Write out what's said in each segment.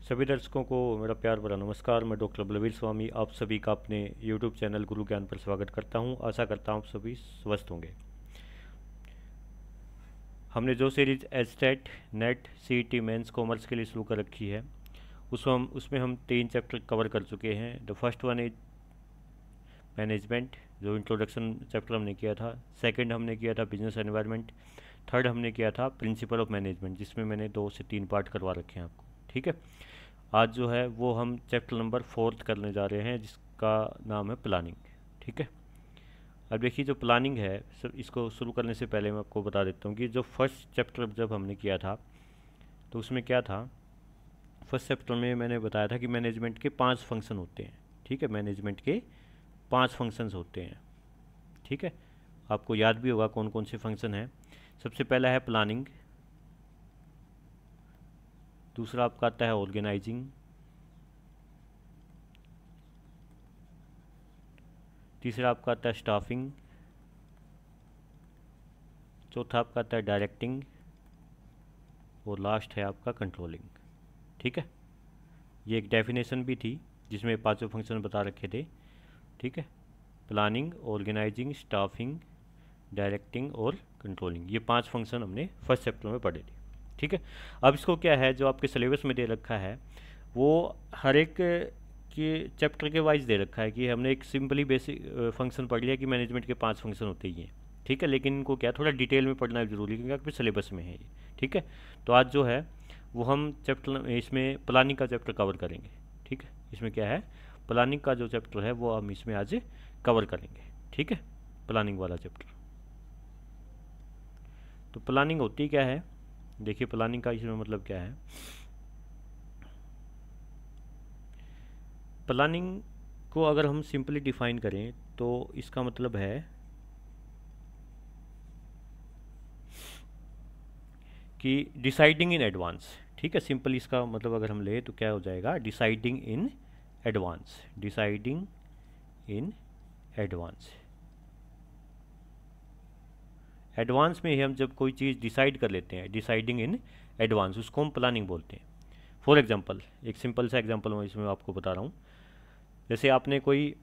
सभी दर्शकों को मेरा प्यार भरा नमस्कार। मैं डॉक्टर बलवीर स्वामी आप सभी का अपने यूट्यूब चैनल गुरु ज्ञान पर स्वागत करता हूं। आशा करता हूं आप सभी स्वस्थ होंगे। हमने जो series HTET NET CET mains commerce के लिए शुरू कर रखी है उसमें हम 3 चैप्टर कवर कर चुके हैं। The first one is management, जो इंट्रोडक्शन चैप्टर हमने किया था। सेकंड हमने किया था बिजनेस एनवायरनमेंट। थर्ड हमने किया था प्रिंसिपल ऑफ मैनेजमेंट, जिसमें मैंने 2 से 3 पार्ट करवा रखे हैं आपको। ठीक है, आज जो है वो हम चैप्टर नंबर 4 करने जा रहे हैं, जिसका नाम है प्लानिंग। ठीक है, अब देखिए जो प्लानिंग है, सब इसको शुरू करने से पहले मैं आपको बता देता हूँ कि जो फर्स्ट चैप्टर जब हमने किया था तो उसमें क्या था। फर्स्ट चैप्टर में मैंने बताया था कि मैनेजमेंट के 5 फंक्शन होते हैं। ठीक है, मैनेजमेंट के 5 फंक्शंस होते हैं। ठीक है, आपको याद भी होगा कौन कौन से फंक्शन हैं। सबसे पहला है प्लानिंग, दूसरा आपका आता है ऑर्गेनाइजिंग, तीसरा आपका आता है स्टाफिंग, चौथा आपका आता है डायरेक्टिंग और लास्ट है आपका कंट्रोलिंग। ठीक है, ये एक डेफिनेशन भी थी जिसमें 5 फंक्शन बता रखे थे। ठीक है, प्लानिंग, ऑर्गेनाइजिंग, स्टाफिंग, डायरेक्टिंग और कंट्रोलिंग, ये 5 फंक्शन हमने फर्स्ट चैप्टर में पढ़े थे। ठीक है, अब इसको क्या है जो आपके सिलेबस में दे रखा है वो हर एक के चैप्टर के वाइज दे रखा है कि हमने एक सिंपली बेसिक फंक्शन पढ़ लिया कि मैनेजमेंट के 5 फंक्शन होते ही हैं। ठीक है, लेकिन इनको क्या थोड़ा डिटेल में पढ़ना जरूरी है क्योंकि आपके सिलेबस में है ये। ठीक है, तो आज जो है वो हम चैप्टर इसमें प्लानिंग का चैप्टर कवर करेंगे। ठीक है, इसमें क्या है प्लानिंग का जो चैप्टर है वो हम इसमें आज कवर करेंगे। ठीक है, प्लानिंग वाला चैप्टर। तो प्लानिंग होती क्या है, देखिए प्लानिंग का इसमें मतलब क्या है। प्लानिंग को अगर हम सिंपली डिफाइन करें तो इसका मतलब है कि डिसाइडिंग इन एडवांस। ठीक है, सिंपल इसका मतलब अगर हम ले तो क्या हो जाएगा, deciding in advance, deciding in advance. Advance में ही हम जब कोई चीज़ डिसाइड कर लेते हैं, डिसाइडिंग इन एडवांस, उसको हम प्लानिंग बोलते हैं। फॉर एग्जांपल, एक सिंपल सा एग्जांपल मैं इसमें आपको बता रहा हूँ। जैसे आपने कोई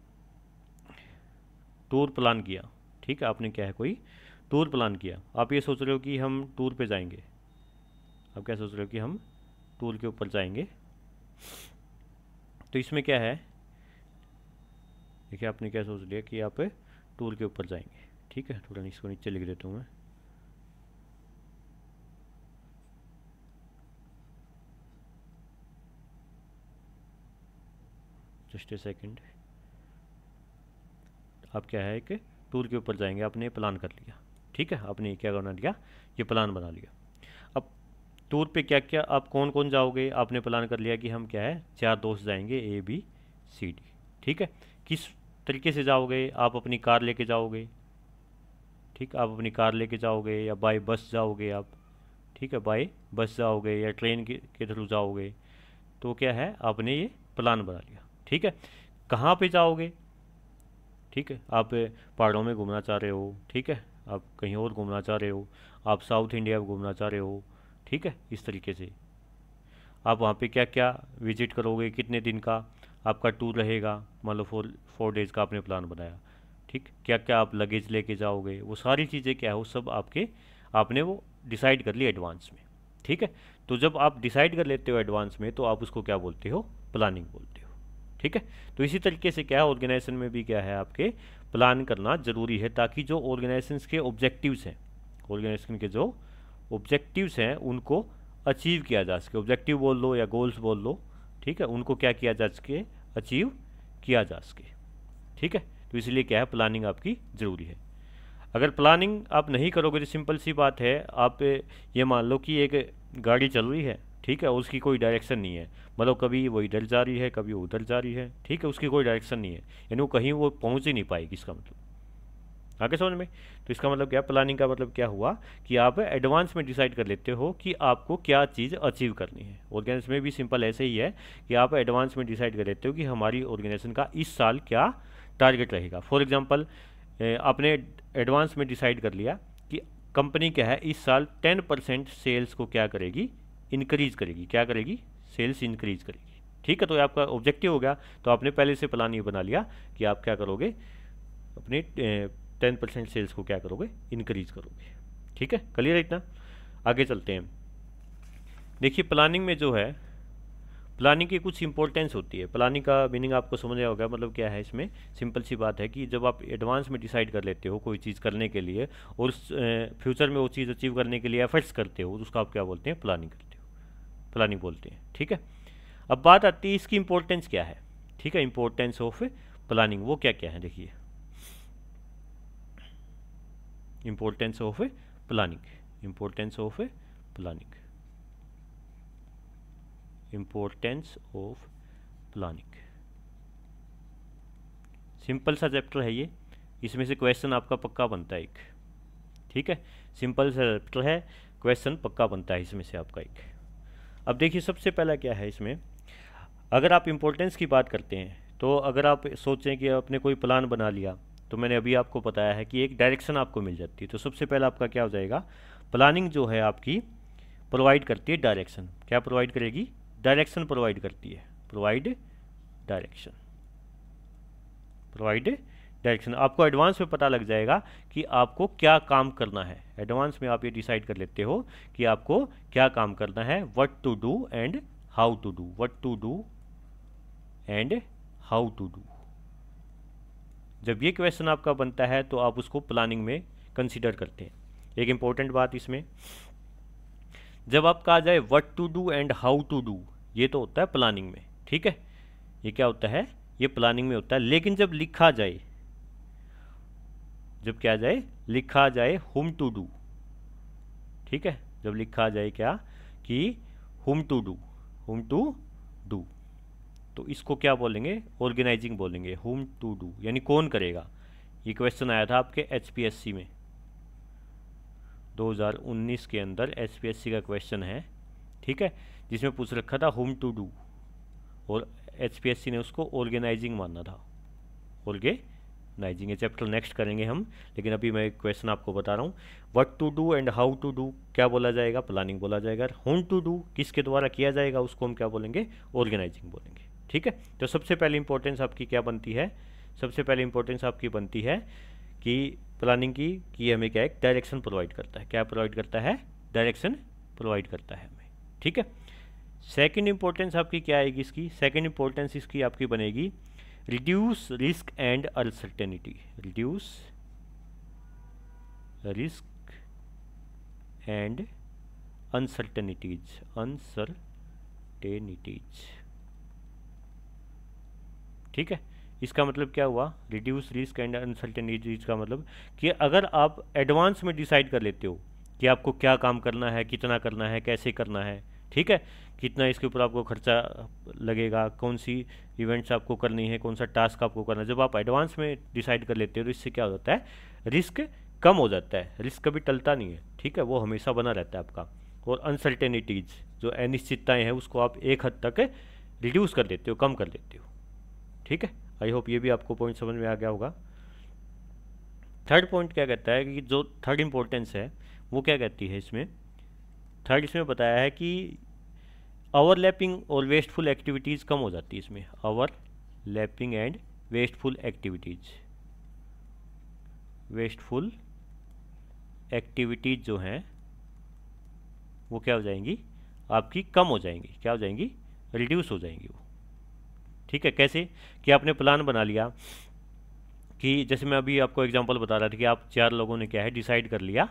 टूर प्लान किया। ठीक है, आपने क्या है कोई टूर प्लान किया, आप ये सोच रहे हो कि हम टूर पे जाएंगे। आप क्या सोच रहे हो कि हम टूर के ऊपर जाएंगे। तो इसमें क्या है, देखिए आपने क्या सोच लिया कि आप टूर के ऊपर जाएंगे। ठीक है, थोड़ा इसको नीचे लिख देता हूँ मैं। Just a second. आप क्या है कि टूर के ऊपर जाएंगे, आपने प्लान कर लिया। ठीक है, आपने क्या बना लिया, ये प्लान बना लिया। अब टूर पे क्या क्या आप कौन कौन जाओगे, आपने प्लान कर लिया कि हम क्या है 4 दोस्त जाएंगे ABCD। ठीक है, किस तरीके से जाओगे, आप अपनी कार लेके जाओगे। ठीक, आप अपनी कार लेके जाओगे या बाय बस जाओगे आप। ठीक है, बाय बस जाओगे या ट्रेन के थ्रू जाओगे। तो क्या है आपने ये प्लान बना लिया। ठीक है, कहाँ पे जाओगे। ठीक है, आप पहाड़ों में घूमना चाह रहे हो। ठीक है, आप कहीं और घूमना चाह रहे हो, आप साउथ इंडिया में घूमना चाह रहे हो। ठीक है, इस तरीके से आप वहाँ पे क्या क्या विजिट करोगे, कितने दिन का आपका टूर रहेगा, मान लो 4 डेज़ का आपने प्लान बनाया। ठीक, क्या क्या आप लगेज लेके जाओगे, वो सारी चीज़ें क्या है वो सब आपने वो डिसाइड कर ली एडवांस में। ठीक है, तो जब आप डिसाइड कर लेते हो एडवांस में तो आप उसको क्या बोलते हो, प्लानिंग बोलते हो। ठीक है, तो इसी तरीके से क्या है ऑर्गेनाइजेशन में भी क्या है आपके प्लान करना ज़रूरी है, ताकि जो ऑर्गेनाइजेशन के ऑब्जेक्टिव्स हैं, ऑर्गेनाइजेशन के जो ऑब्जेक्टिव्स हैं उनको अचीव किया जा सके। ऑब्जेक्टिव बोल लो या गोल्स बोल लो। ठीक है, उनको क्या किया जा सके, अचीव किया जा सके। ठीक है, तो इसलिए क्या है प्लानिंग आपकी ज़रूरी है। अगर प्लानिंग आप नहीं करोगे तो सिंपल सी बात है, आप ये मान लो कि एक गाड़ी चल रही है। ठीक है, उसकी कोई डायरेक्शन नहीं है, मतलब कभी वो इधर जा रही है कभी वो उधर जा रही है। ठीक है, उसकी कोई डायरेक्शन नहीं है, यानी वो कहीं वो पहुंच ही नहीं पाएगी। इसका मतलब आगे समझ में। तो इसका मतलब क्या, प्लानिंग का मतलब क्या हुआ कि आप एडवांस में डिसाइड कर लेते हो कि आपको क्या चीज़ अचीव करनी है। ऑर्गेनाइजेशन में भी सिंपल ऐसे ही है कि आप एडवांस में डिसाइड कर लेते हो कि हमारी ऑर्गेनाइजेशन का इस साल क्या टारगेट रहेगा। फॉर एग्जांपल, आपने एडवांस में डिसाइड कर लिया कि कंपनी क्या है इस साल 10% सेल्स को क्या करेगी, इंक्रीज करेगी। क्या करेगी, सेल्स इंक्रीज करेगी। ठीक है, तो ये आपका ऑब्जेक्टिव हो गया। तो आपने पहले से प्लान ये बना लिया कि आप क्या करोगे, अपने 10% सेल्स को क्या करोगे, इंक्रीज करोगे। ठीक है, क्लियर है इतना। आगे चलते हैं। देखिए प्लानिंग में जो है, प्लानिंग की कुछ इंपॉर्टेंस होती है। प्लानिंग का मीनिंग आपको समझ आया होगा, मतलब क्या है इसमें, सिंपल सी बात है कि जब आप एडवांस में डिसाइड कर लेते हो कोई चीज़ करने के लिए और फ्यूचर में वो चीज़ अचीव करने के लिए एफर्ट्स करते हो, तो उसका आप क्या बोलते हैं, प्लानिंग करते हो, प्लानिंग बोलते हैं। ठीक है, अब बात आती है इसकी इंपॉर्टेंस क्या है। ठीक है, इंपॉर्टेंस ऑफ प्लानिंग वो क्या क्या है, देखिए importance of planning, importance of planning, importance of planning. Simple सा चैप्टर है ये, इसमें से क्वेश्चन आपका पक्का बनता है एक। ठीक है, सिंपल सा चैप्टर है, क्वेश्चन पक्का बनता है इसमें से आपका एक। अब देखिए सबसे पहला क्या है इसमें, अगर आप इम्पोर्टेंस की बात करते हैं तो अगर आप सोचें कि आपने कोई प्लान बना लिया, तो मैंने अभी आपको बताया है कि एक डायरेक्शन आपको मिल जाती है। तो सबसे पहला आपका क्या हो जाएगा, प्लानिंग जो है आपकी प्रोवाइड करती है डायरेक्शन। क्या प्रोवाइड करेगी, डायरेक्शन प्रोवाइड करती है, प्रोवाइड डायरेक्शन, प्रोवाइड डायरेक्शन। आपको एडवांस में पता लग जाएगा कि आपको क्या काम करना है। एडवांस में आप ये डिसाइड कर लेते हो कि आपको क्या काम करना है, what to do and how to do, what to do and how to do. जब ये क्वेश्चन आपका बनता है तो आप उसको प्लानिंग में कंसीडर करते हैं। एक इंपॉर्टेंट बात इसमें, जब आपका आ जाए what to do and how to do, ये तो होता है प्लानिंग में। ठीक है, ये क्या होता है, ये प्लानिंग में होता है। लेकिन जब लिखा जाए, जब क्या जाए, लिखा जाए हुम टू डू। ठीक है, जब लिखा जाए क्या, कि whom to do, whom to do, तो इसको क्या बोलेंगे, ऑर्गेनाइजिंग बोलेंगे। हुम टू डू यानी कौन करेगा। ये क्वेश्चन आया था आपके एचपीएससी में 2019 के अंदर, एचपीएससी का क्वेश्चन है। ठीक है, जिसमें पूछ रखा था हुम टू डू, और एचपीएससी ने उसको ऑर्गेनाइजिंग माना था, ऑर्गेनाइजिंग। ये चैप्टर नेक्स्ट करेंगे हम, लेकिन अभी मैं एक क्वेश्चन आपको बता रहा हूँ। What to do and how to do क्या बोला जाएगा, प्लानिंग बोला जाएगा। हुम टू डू किसके द्वारा किया जाएगा, उसको हम क्या बोलेंगे, ऑर्गेनाइजिंग बोलेंगे। ठीक है, तो सबसे पहले इंपॉर्टेंस आपकी क्या बनती है, सबसे पहले इंपॉर्टेंस आपकी बनती है कि प्लानिंग की, कि हमें क्या है, डायरेक्शन प्रोवाइड करता है। क्या प्रोवाइड करता है, डायरेक्शन प्रोवाइड करता है हमें। ठीक है, सेकंड इंपॉर्टेंस आपकी क्या आएगी इसकी, सेकंड इंपॉर्टेंस इसकी आपकी बनेगी reduce risk and uncertainty, reduce risk and uncertainties, uncertainties. ठीक है, इसका मतलब क्या हुआ, रिड्यूस रिस्क एंड अनसर्टेनिटीज का मतलब कि अगर आप एडवांस में डिसाइड कर लेते हो कि आपको क्या काम करना है, कितना करना है, कैसे करना है, ठीक है, कितना इसके ऊपर आपको खर्चा लगेगा, कौन सी इवेंट्स आपको करनी है, कौन सा टास्क आपको करना है, जब आप एडवांस में डिसाइड कर लेते हो तो इससे क्या हो जाता है, रिस्क कम हो जाता है। रिस्क कभी टलता नहीं है, ठीक है, वो हमेशा बना रहता है आपका। और अनसर्टेनिटीज जो अनिश्चितताएँ हैं उसको आप एक हद तक रिड्यूस कर देते हो, कम कर देते हो। ठीक है, आई होप ये भी आपको पॉइंट समझ में आ गया होगा। थर्ड पॉइंट क्या कहता है कि जो थर्ड इंपॉर्टेंस है वो क्या कहती है इसमें, थर्ड इसमें बताया है कि ओवरलैपिंग और वेस्टफुल एक्टिविटीज़ कम हो जाती है इसमें। Overlapping and wasteful activities, wasteful activities जो हैं वो क्या हो जाएंगी, आपकी कम हो जाएंगी, क्या हो जाएंगी, रिड्यूस हो जाएंगी वो। ठीक है, कैसे कि आपने प्लान बना लिया कि जैसे मैं अभी आपको एग्जांपल बता रहा था कि आप 4 लोगों ने क्या है डिसाइड कर लिया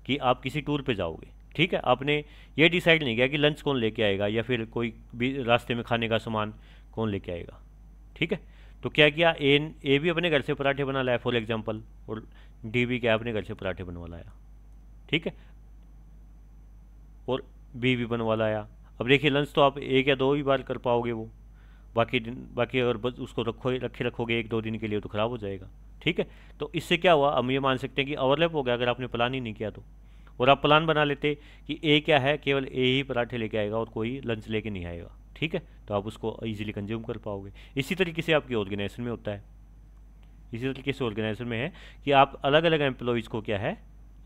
कि आप किसी टूर पे जाओगे। ठीक है, आपने ये डिसाइड नहीं किया कि लंच कौन लेके आएगा या फिर कोई भी रास्ते में खाने का सामान कौन लेके आएगा। ठीक है, तो क्या किया, ए भी अपने घर से पराठे बना लाया फॉर एग्जाम्पल, और डी भी क्या अपने घर से पराठे बनवा लाया। ठीक है, और बी भी बनवा लाया। अब देखिए लंच तो आप 1 या 2 ही बार कर पाओगे, वो बाकी अगर बस उसको रखोगे 1-2 दिन के लिए तो ख़राब हो जाएगा। ठीक है, तो इससे क्या हुआ, हम ये मान सकते हैं कि ओवरलैप हो गया अगर आपने प्लान ही नहीं किया तो। और आप प्लान बना लेते कि ए क्या है, केवल ए ही पराठे लेके आएगा और कोई लंच लेके नहीं आएगा। ठीक है, तो आप उसको ईजिली कंज्यूम कर पाओगे। इसी तरीके से आपकी ऑर्गेनाइजेशन में होता है, इसी तरीके से ऑर्गेनाइजेशन में है कि आप अलग अलग एम्प्लॉयज़ को क्या है,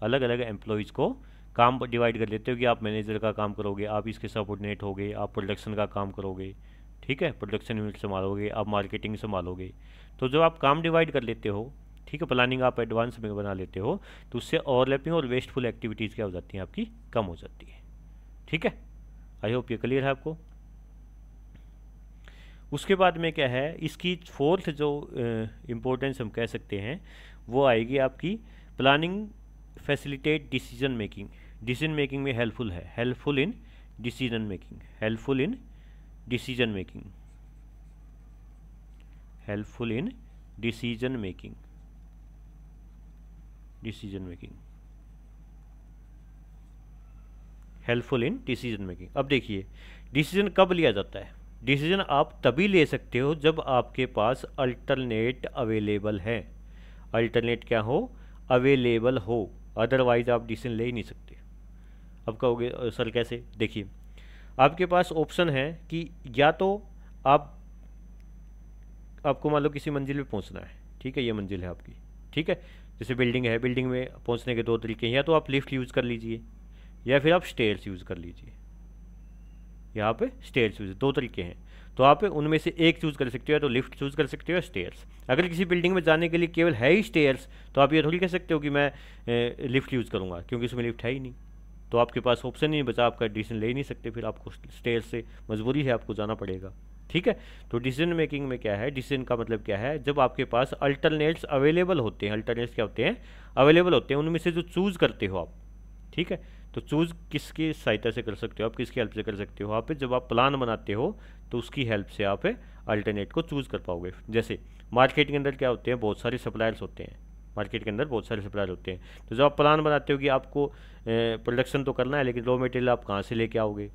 अलग अलग एम्प्लॉयज़ को काम डिवाइड कर लेते हो कि आप मैनेजर का काम करोगे, आप इसके सबऑर्डिनेट होगे, आप प्रोडक्शन का काम करोगे, ठीक है, प्रोडक्शन यूनिट संभालोगे, आप मार्केटिंग संभालोगे। तो जब आप काम डिवाइड कर लेते हो, ठीक है, प्लानिंग आप एडवांस में बना लेते हो, तो उससे ओवरलैपिंग और वेस्टफुल एक्टिविटीज़ क्या हो जाती हैं आपकी, कम हो जाती है। ठीक है, आई होप ये क्लियर है आपको। उसके बाद में क्या है, इसकी फोर्थ जो इम्पोर्टेंस हम कह सकते हैं वो आएगी आपकी planning facilitate decision making. Decision making में हेल्पफुल है, helpful in decision making, helpful in decision making, helpful in decision making, decision making, helpful in decision making. अब देखिए डिसीजन कब लिया जाता है, डिसीजन आप तभी ले सकते हो जब आपके पास अल्टरनेट अवेलेबल है, अल्टरनेट क्या हो, अवेलेबल हो, अदरवाइज आप डिसीजन ले ही नहीं सकते। अब कहोगे सर कैसे, देखिए आपके पास ऑप्शन है कि या तो आपको मान लो किसी मंजिल पे पहुंचना है, ठीक है, ये मंजिल है आपकी, ठीक है, जैसे बिल्डिंग है, बिल्डिंग में पहुंचने के दो तरीके हैं, या तो आप लिफ्ट यूज़ कर लीजिए या फिर आप स्टेयर्स यूज़ कर लीजिए। यहाँ पे स्टेयर्स यूज़, दो तरीके हैं, तो आप उनमें से एक चूज़ कर सकते हो, या तो लिफ्ट चूज़ कर सकते हो या स्टेयर्स। अगर किसी बिल्डिंग में जाने के लिए केवल है ही स्टेयर्स, तो आप ये थोड़ी कह सकते हो कि मैं लिफ्ट यूज़ करूँगा, क्योंकि उसमें लिफ्ट है ही नहीं, तो आपके पास ऑप्शन नहीं बचा, आपका डिसीजन ले ही नहीं सकते, फिर आपको स्टेयर्स से मजबूरी है, आपको जाना पड़ेगा। ठीक है, तो डिसीजन मेकिंग में क्या है, डिसीजन का मतलब क्या है, जब आपके पास अल्टरनेट्स अवेलेबल होते हैं, अल्टरनेट्स क्या होते हैं, अवेलेबल होते हैं, उनमें से जो चूज़ करते हो आप, ठीक है, तो चूज़ किसकी सहायता से कर सकते हो आप, किसकी हेल्प से कर सकते हो आप, जब आप प्लान बनाते हो तो उसकी हेल्प से आप अल्टरनेट को चूज़ कर पाओगे। जैसे मार्केट के अंदर क्या होते हैं, बहुत सारे सप्लायर्स होते हैं, मार्केट के अंदर बहुत सारे सप्लायर होते हैं, तो जब आप प्लान बनाते हो कि आपको प्रोडक्शन तो करना है, लेकिन रॉ मटेरियल आप कहाँ से लेके आओगे,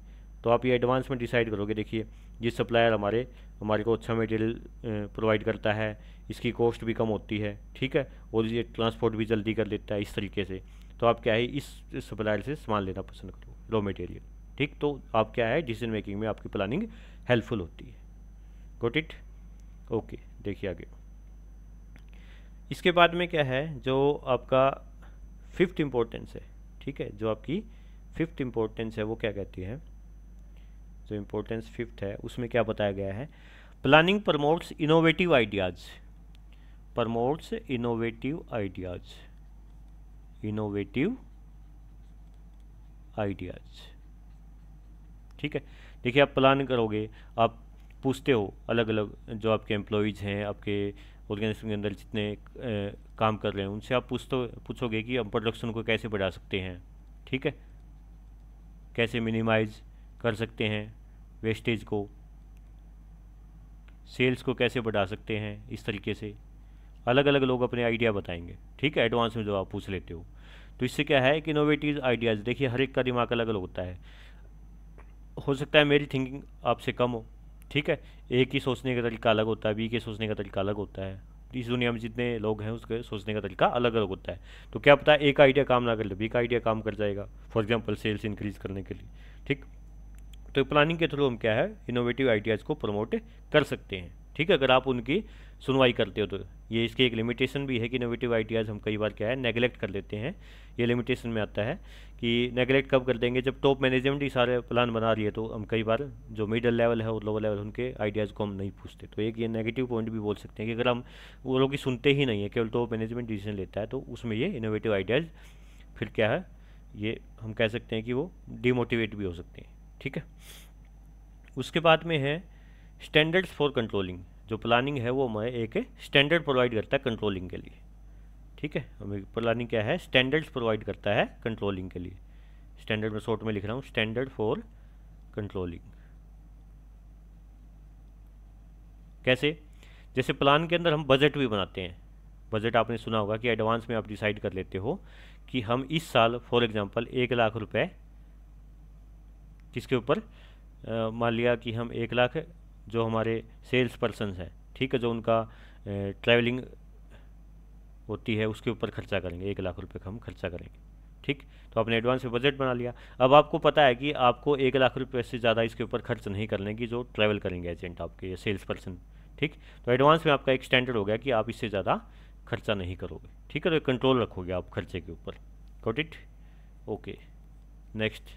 तो आप ये एडवांस में डिसाइड करोगे, देखिए ये सप्लायर हमारे को अच्छा मटेरियल प्रोवाइड करता है, इसकी कॉस्ट भी कम होती है, ठीक है, और ये ट्रांसपोर्ट भी जल्दी कर देता है, इस तरीके से, तो आप क्या है इस सप्लायर से सामान लेना पसंद करो, रॉ मटेरियल। ठीक, तो आप क्या है डिसीजन मेकिंग में आपकी प्लानिंग हेल्पफुल होती है। गॉट इट, ओके, देखिए आगे। इसके बाद में क्या है, जो आपका फिफ्थ इम्पोर्टेंस है, ठीक है, जो आपकी फिफ्थ इम्पोर्टेंस है वो क्या कहती है, जो इम्पोर्टेंस फिफ्थ है उसमें क्या बताया गया है, planning promotes innovative ideas, promotes innovative ideas, innovative ideas. ठीक है, देखिए आप प्लान करोगे, आप पूछते हो अलग अलग जो आपके एम्प्लॉयज़ हैं, आपके ऑर्गेनाइजेशन के अंदर जितने काम कर रहे हैं, उनसे आप पूछोगे कि हम प्रोडक्शन को कैसे बढ़ा सकते हैं, ठीक है, कैसे मिनिमाइज कर सकते हैं वेस्टेज को, सेल्स को कैसे बढ़ा सकते हैं, इस तरीके से अलग अलग लोग अपने आइडिया बताएंगे। ठीक है, एडवांस में जो आप पूछ लेते हो, तो इससे क्या है कि इनोवेटिव आइडियाज़, देखिए हर एक का दिमाग अलग अलग होता है, हो सकता है मेरी थिंकिंग आपसे कम हो, ठीक है, ए की सोचने का तरीका अलग होता है, बी के सोचने का तरीका अलग होता है, इस दुनिया में जितने लोग हैं उसके सोचने का तरीका अलग अलग होता है, तो क्या पता है एक आइडिया काम ना कर ले, बी का आइडिया काम कर जाएगा, फॉर एग्जांपल सेल्स इंक्रीज करने के लिए। ठीक, तो प्लानिंग के थ्रू हम क्या है इनोवेटिव आइडियाज़ को प्रमोट कर सकते हैं। ठीक है, अगर आप उनकी सुनवाई करते हो तो। ये इसकी एक लिमिटेशन भी है कि इनोवेटिव आइडियाज़ हम कई बार क्या है नेगलेक्ट कर लेते हैं, ये लिमिटेशन में आता है कि नेगलेक्ट कब कर देंगे, जब टॉप मैनेजमेंट ही सारे प्लान बना रही है, तो हम कई बार जो मिडल लेवल है और लोअर लेवल उनके आइडियाज़ को हम नहीं पूछते, तो एक ये नेगेटिव पॉइंट भी बोल सकते हैं कि अगर हम वो लोग की सुनते ही नहीं है, केवल टॉप मैनेजमेंट डिसीजन लेता है, तो उसमें ये इनोवेटिव आइडियाज़ फिर क्या है, ये हम कह सकते हैं कि वो डिमोटिवेट भी हो सकते हैं। ठीक है, उसके बाद में है स्टैंडर्ड्स फॉर कंट्रोलिंग, जो प्लानिंग है वो हमें एक स्टैंडर्ड प्रोवाइड करता है कंट्रोलिंग के लिए। ठीक है, हमें प्लानिंग क्या है, स्टैंडर्ड्स प्रोवाइड करता है कंट्रोलिंग के लिए। स्टैंडर्ड में शॉर्ट में लिख रहा हूँ, स्टैंडर्ड फॉर कंट्रोलिंग। कैसे, जैसे प्लान के अंदर हम बजट भी बनाते हैं, बजट आपने सुना होगा कि एडवांस में आप डिसाइड कर लेते हो कि हम इस साल फॉर एग्जांपल 1,00,000 रुपए किसके ऊपर, मान लिया कि हम 1,00,000 जो हमारे सेल्स पर्सनस हैं, ठीक है, जो उनका ट्रैवलिंग होती है उसके ऊपर खर्चा करेंगे, 1,00,000 रुपये का हम खर्चा करेंगे। ठीक, तो आपने एडवांस में बजट बना लिया, अब आपको पता है कि आपको 1,00,000 रुपये से ज़्यादा इसके ऊपर खर्च नहीं करने की, जो ट्रैवल करेंगे एजेंट आपके या सेल्स पर्सन। ठीक, तो एडवांस में आपका एक स्टैंडर्ड हो गया कि आप इससे ज़्यादा खर्चा नहीं करोगे। ठीक है, तो कंट्रोल रखोगे आप खर्चे के ऊपर। Got it, okay, next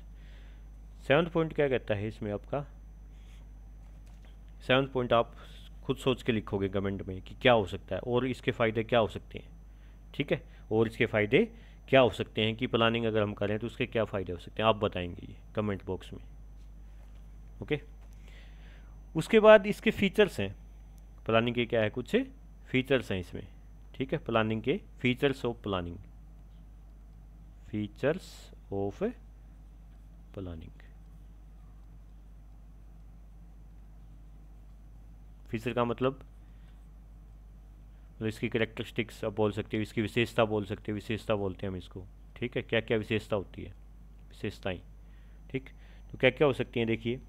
7th point क्या कहता है इसमें आपका, 7th पॉइंट आप खुद सोच के लिखोगे कमेंट में कि क्या हो सकता है और इसके फ़ायदे क्या हो सकते हैं, ठीक है, और इसके फ़ायदे क्या हो सकते हैं कि प्लानिंग अगर हम करें तो उसके क्या फ़ायदे हो सकते हैं, आप बताएंगे ये कमेंट बॉक्स में। ओके, उसके बाद इसके फीचर्स हैं, प्लानिंग के क्या है, कुछ फीचर्स हैं इसमें, ठीक है, प्लानिंग के features of planning, features of planning. Feature का मतलब इसकी कैरेक्टरिस्टिक्स आप बोल सकते हो, इसकी विशेषता बोल सकते हो, विशेषता बोलते हैं हम इसको, ठीक है, क्या क्या विशेषता होती है, विशेषताएं, ठीक। तो क्या क्या हो सकती हैं, देखिए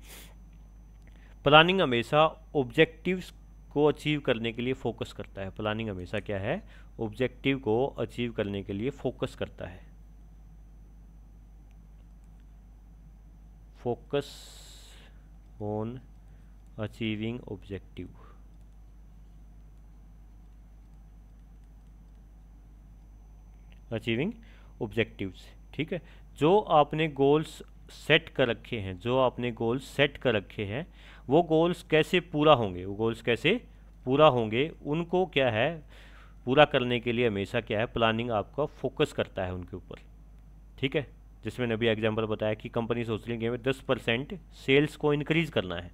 प्लानिंग हमेशा ऑब्जेक्टिव्स को अचीव करने के लिए फोकस करता है, प्लानिंग हमेशा क्या है, ऑब्जेक्टिव को अचीव करने के लिए फोकस करता है, focus on achieving objective, achieving objectives, ठीक है। जो आपने गोल्स सेट कर रखे हैं, जो आपने गोल्स सेट कर रखे हैं, वो गोल्स कैसे पूरा होंगे, वो गोल्स कैसे पूरा होंगे, उनको क्या है पूरा करने के लिए हमेशा क्या है, प्लानिंग आपका फोकस करता है उनके ऊपर, ठीक है। जिसमें मैंने अभी एग्जांपल बताया कि कंपनी सोच रही है कि हमें 10% सेल्स को इंक्रीज़ करना है,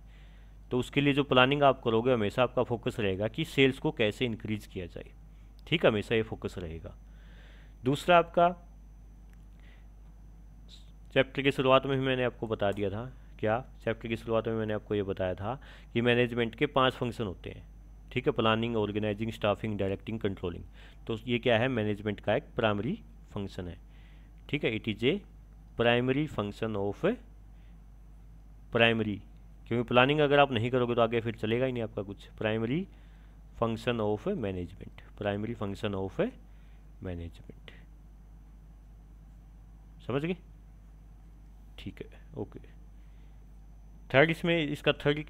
तो उसके लिए जो प्लानिंग आप करोगे हमेशा आपका फोकस रहेगा कि सेल्स को कैसे इंक्रीज़ किया जाए, ठीक है, हमेशा ये फोकस रहेगा। दूसरा आपका चैप्टर की शुरुआत में भी मैंने आपको बता दिया था, क्या चैप्टर की शुरुआत में मैंने आपको ये बताया था कि मैनेजमेंट के 5 फंक्शन होते हैं, ठीक है, planning, organising, staffing, directing, controlling. तो ये क्या है, मैनेजमेंट का एक प्राइमरी फंक्शन है, ठीक है, it is a primary function of primary, क्योंकि प्लानिंग अगर आप नहीं करोगे तो आगे फिर चलेगा ही नहीं आपका कुछ, primary function of management, primary function of management, समझ गए, ठीक है, ओके। थर्ड इसमें इसका थर्ड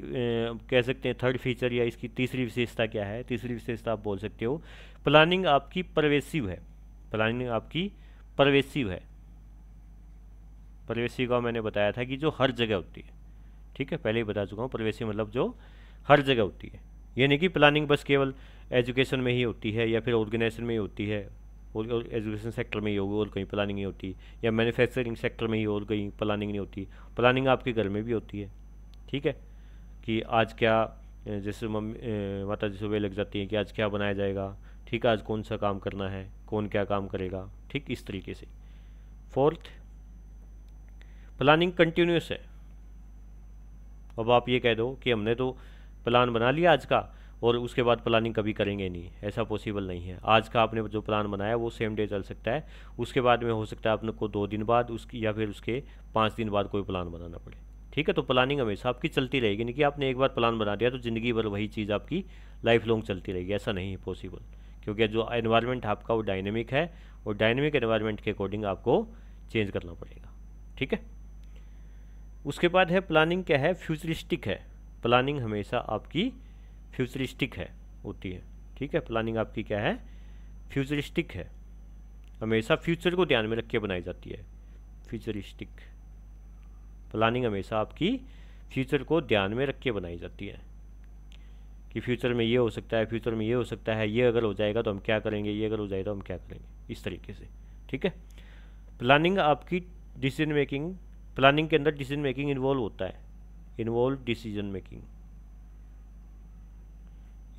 कह सकते हैं थर्ड फीचर या इसकी तीसरी विशेषता क्या है, तीसरी विशेषता आप बोल सकते हो प्लानिंग आपकी परवेसिव है, प्लानिंग आपकी परवेसिव है, परवेसिव का मैंने बताया था कि जो हर जगह होती है, ठीक है, पहले ही बता चुका हूँ, परवेसिव मतलब जो हर जगह होती है, ये नहीं कि प्लानिंग बस केवल एजुकेशन में ही होती है या फिर ऑर्गेनाइजेशन में ही होती है, और एजुकेशन सेक्टर में ही होगी और कहीं प्लानिंग नहीं होती, या मैन्युफैक्चरिंग सेक्टर में ही और कहीं प्लानिंग नहीं होती, प्लानिंग आपके घर में भी होती है, ठीक है, कि आज क्या, जैसे मम्मी माता जी सुबह लग जाती है कि आज क्या बनाया जाएगा, ठीक है, आज कौन सा काम करना है, कौन क्या काम करेगा, ठीक, इस तरीके से। फोर्थ, प्लानिंग कंटिन्यूस है, अब आप ये कह दो कि हमने तो प्लान बना लिया आज का और उसके बाद प्लानिंग कभी करेंगे नहीं, ऐसा पॉसिबल नहीं है। आज का आपने जो प्लान बनाया वो सेम डे चल सकता है, उसके बाद में हो सकता है आपने को 2 दिन बाद उसकी या फिर उसके 5 दिन बाद कोई प्लान बनाना पड़े, ठीक है। तो प्लानिंग हमेशा आपकी चलती रहेगी, नहीं कि आपने एक बार प्लान बना दिया तो ज़िंदगी भर वही चीज़ आपकी लाइफ लॉन्ग चलती रहेगी, ऐसा नहीं है पॉसिबल, क्योंकि जो एनवायरनमेंट आपका वो डायनेमिक है और डायनेमिक एनवायरनमेंट के अकॉर्डिंग आपको चेंज करना पड़ेगा, ठीक है। उसके बाद है प्लानिंग क्या है, फ्यूचरिस्टिक है, प्लानिंग हमेशा आपकी फ्यूचरिस्टिक है होती है, ठीक है, प्लानिंग आपकी क्या है, फ्यूचरिस्टिक है, हमेशा फ्यूचर को ध्यान में रख के बनाई जाती है, फ्यूचरिस्टिक प्लानिंग हमेशा आपकी फ्यूचर को ध्यान में रख के बनाई जाती है, कि फ्यूचर में ये हो सकता है, फ्यूचर में ये हो सकता है, ये अगर हो जाएगा तो हम क्या करेंगे, ये अगर हो जाएगा तो हम क्या करेंगे, इस तरीके से, ठीक है। प्लानिंग आपकी डिसीजन मेकिंग, प्लानिंग के अंदर डिसीजन मेकिंग इन्वॉल्व होता है, involve decision making,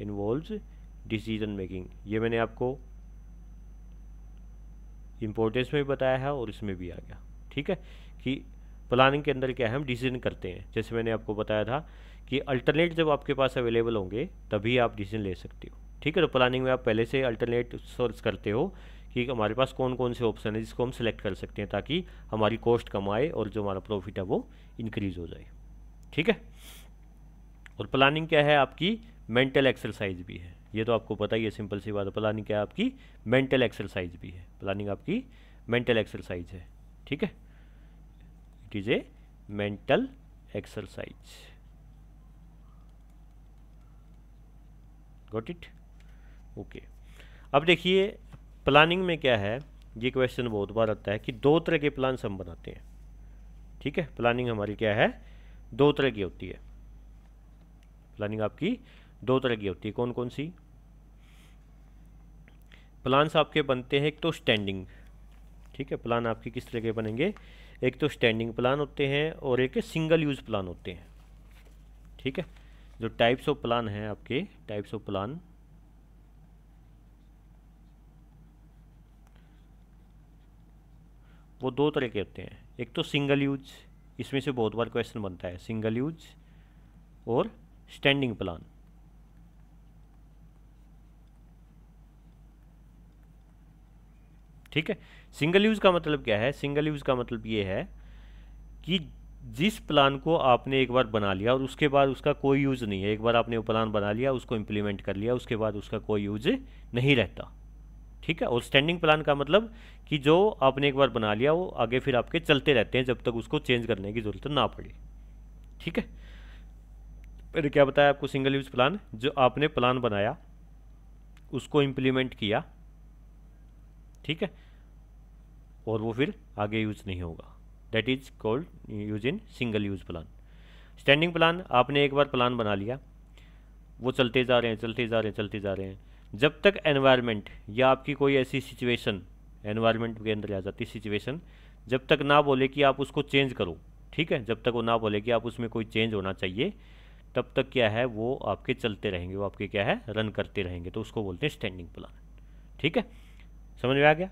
involves decision making, ये मैंने आपको इम्पोर्टेंस में भी बताया है और इसमें भी आ गया, ठीक है, कि प्लानिंग के अंदर क्या है, हम डिसीजन करते हैं, जैसे मैंने आपको बताया था कि अल्टरनेट जब आपके पास अवेलेबल होंगे तभी आप डिसीजन ले सकते हो, ठीक है। तो प्लानिंग में आप पहले से अल्टरनेट सर्च करते हो कि हमारे पास कौन कौन से ऑप्शन है जिसको हम सिलेक्ट कर सकते हैं ताकि हमारी कॉस्ट कम आए और जो हमारा प्रॉफिट है वो इंक्रीज़ हो जाए, ठीक है। और प्लानिंग क्या है, आपकी मेंटल एक्सरसाइज भी है, ये तो आपको पता ही है, सिंपल सी बात है, प्लानिंग क्या है, आपकी मेंटल एक्सरसाइज भी है, प्लानिंग आपकी मेंटल एक्सरसाइज है, ठीक है, it is a mental exercise, got it, okay. अब देखिए प्लानिंग में क्या है, ये क्वेश्चन बहुत बार आता है कि 2 तरह के प्लान्स हम बनाते हैं, ठीक है, प्लानिंग हमारी क्या है, दो तरह की होती है। प्लानिंग आपकी दो तरह की होती है। कौन कौन सी प्लान्स आपके बनते हैं? एक तो स्टैंडिंग, ठीक है, प्लान आपके किस तरह के बनेंगे, एक तो स्टैंडिंग प्लान होते हैं और एक सिंगल यूज प्लान होते हैं। ठीक है, जो टाइप्स ऑफ प्लान हैं आपके, टाइप्स ऑफ प्लान, वो दो तरह के होते हैं। एक तो सिंगल यूज, इसमें से बहुत बार क्वेश्चन बनता है, सिंगल यूज और स्टैंडिंग प्लान। ठीक है, सिंगल यूज का मतलब क्या है, सिंगल यूज का मतलब ये है कि जिस प्लान को आपने एक बार बना लिया और उसके बाद उसका कोई यूज नहीं है, एक बार आपने वो प्लान बना लिया, उसको इम्प्लीमेंट कर लिया, उसके बाद उसका कोई यूज नहीं रहता। ठीक है, और स्टैंडिंग प्लान का मतलब कि जो आपने एक बार बना लिया वो आगे फिर आपके चलते रहते हैं जब तक उसको चेंज करने की जरूरत ना पड़े। ठीक है, मैंने क्या बताया आपको, सिंगल यूज प्लान, जो आपने प्लान बनाया उसको इम्प्लीमेंट किया, ठीक है, और वो फिर आगे यूज नहीं होगा, that is called use in single use plan. Standing plan, आपने एक बार प्लान बना लिया, वो चलते जा रहे हैं, चलते जा रहे हैं, चलते जा रहे हैं, जब तक एनवायरनमेंट या आपकी कोई ऐसी सिचुएशन, एनवायरनमेंट के अंदर आ जाती सिचुएशन, जब तक ना बोले कि आप उसको चेंज करो, ठीक है, जब तक वो ना बोले कि आप उसमें कोई चेंज होना चाहिए, तब तक क्या है, वो आपके चलते रहेंगे, वो आपके क्या है, रन करते रहेंगे, तो उसको बोलते हैं स्टैंडिंग प्लान। ठीक है, समझ में आ गया।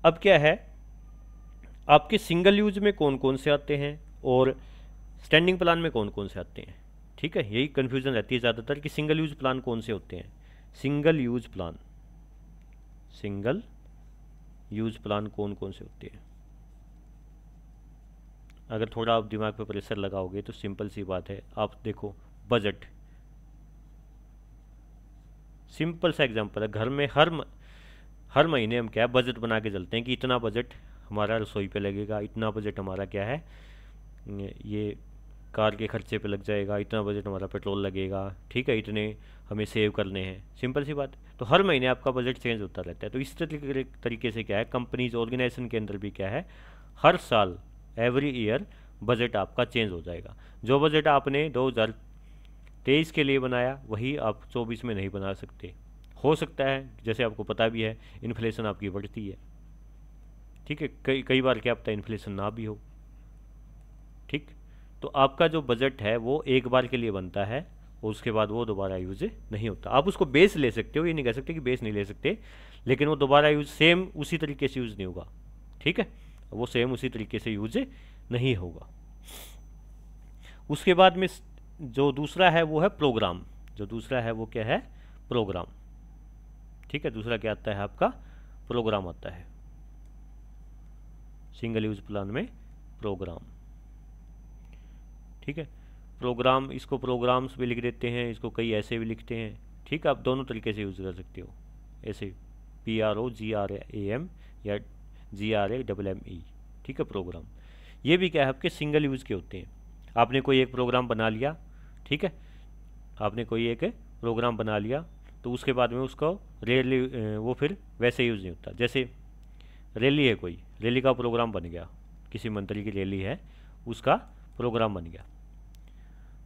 अब क्या है, आपके सिंगल यूज में कौन कौन से आते हैं और स्टैंडिंग प्लान में कौन कौन से आते हैं। ठीक है, यही कन्फ्यूज़न रहती है ज़्यादातर कि सिंगल यूज प्लान कौन से होते हैं। Single use plan, single use plan कौन कौन से होते हैं। अगर थोड़ा आप दिमाग पे प्रेशर लगाओगे तो सिंपल सी बात है, आप देखो बजट, सिंपल सा एग्जांपल है, घर में हर महीने हम क्या है, बजट बना के चलते हैं कि इतना बजट हमारा रसोई पे लगेगा, इतना बजट हमारा क्या है, ये कार के खर्चे पे लग जाएगा, इतना बजट हमारा पेट्रोल लगेगा, ठीक है, इतने हमें सेव करने हैं, सिंपल सी बात। तो हर महीने आपका बजट चेंज होता रहता है। तो इस तरीके से क्या है, कंपनीज ऑर्गेनाइजेशन के अंदर भी क्या है, हर साल एवरी ईयर बजट आपका चेंज हो जाएगा। जो बजट आपने 2023 के लिए बनाया वही आप 24 में नहीं बना सकते। हो सकता है, जैसे आपको पता भी है, इन्फ्लेशन आपकी बढ़ती है, ठीक है, कई कई बार क्या पता इन्फ्लेशन ना भी हो। ठीक, तो आपका जो बजट है वो एक बार के लिए बनता है और उसके बाद वो दोबारा यूज नहीं होता। आप उसको बेस ले सकते हो, ये नहीं कह सकते कि बेस नहीं ले सकते, लेकिन वो दोबारा यूज सेम उसी तरीके से यूज नहीं होगा। ठीक है, वो सेम उसी तरीके से यूज नहीं होगा। उसके बाद में जो दूसरा है वो है प्रोग्राम, जो दूसरा है वो क्या है, प्रोग्राम। ठीक है, दूसरा क्या आता है आपका, प्रोग्राम आता है सिंगल यूज प्लान में, प्रोग्राम। ठीक है, प्रोग्राम, इसको प्रोग्राम्स भी लिख देते हैं, इसको कई ऐसे भी लिखते हैं। ठीक है, आप दोनों तरीके से यूज़ कर सकते हो, ऐसे PROGRAM या GRAMME। ठीक है, प्रोग्राम, ये भी क्या है आपके सिंगल यूज़ के होते हैं। आपने कोई एक प्रोग्राम बना लिया, ठीक है, आपने कोई एक प्रोग्राम बना लिया, तो उसके बाद में उसको रेयरली वो फिर वैसे यूज़ नहीं होता। जैसे रैली है, कोई रैली का प्रोग्राम बन गया, किसी मंत्री की रैली है, उसका प्रोग्राम बन गया,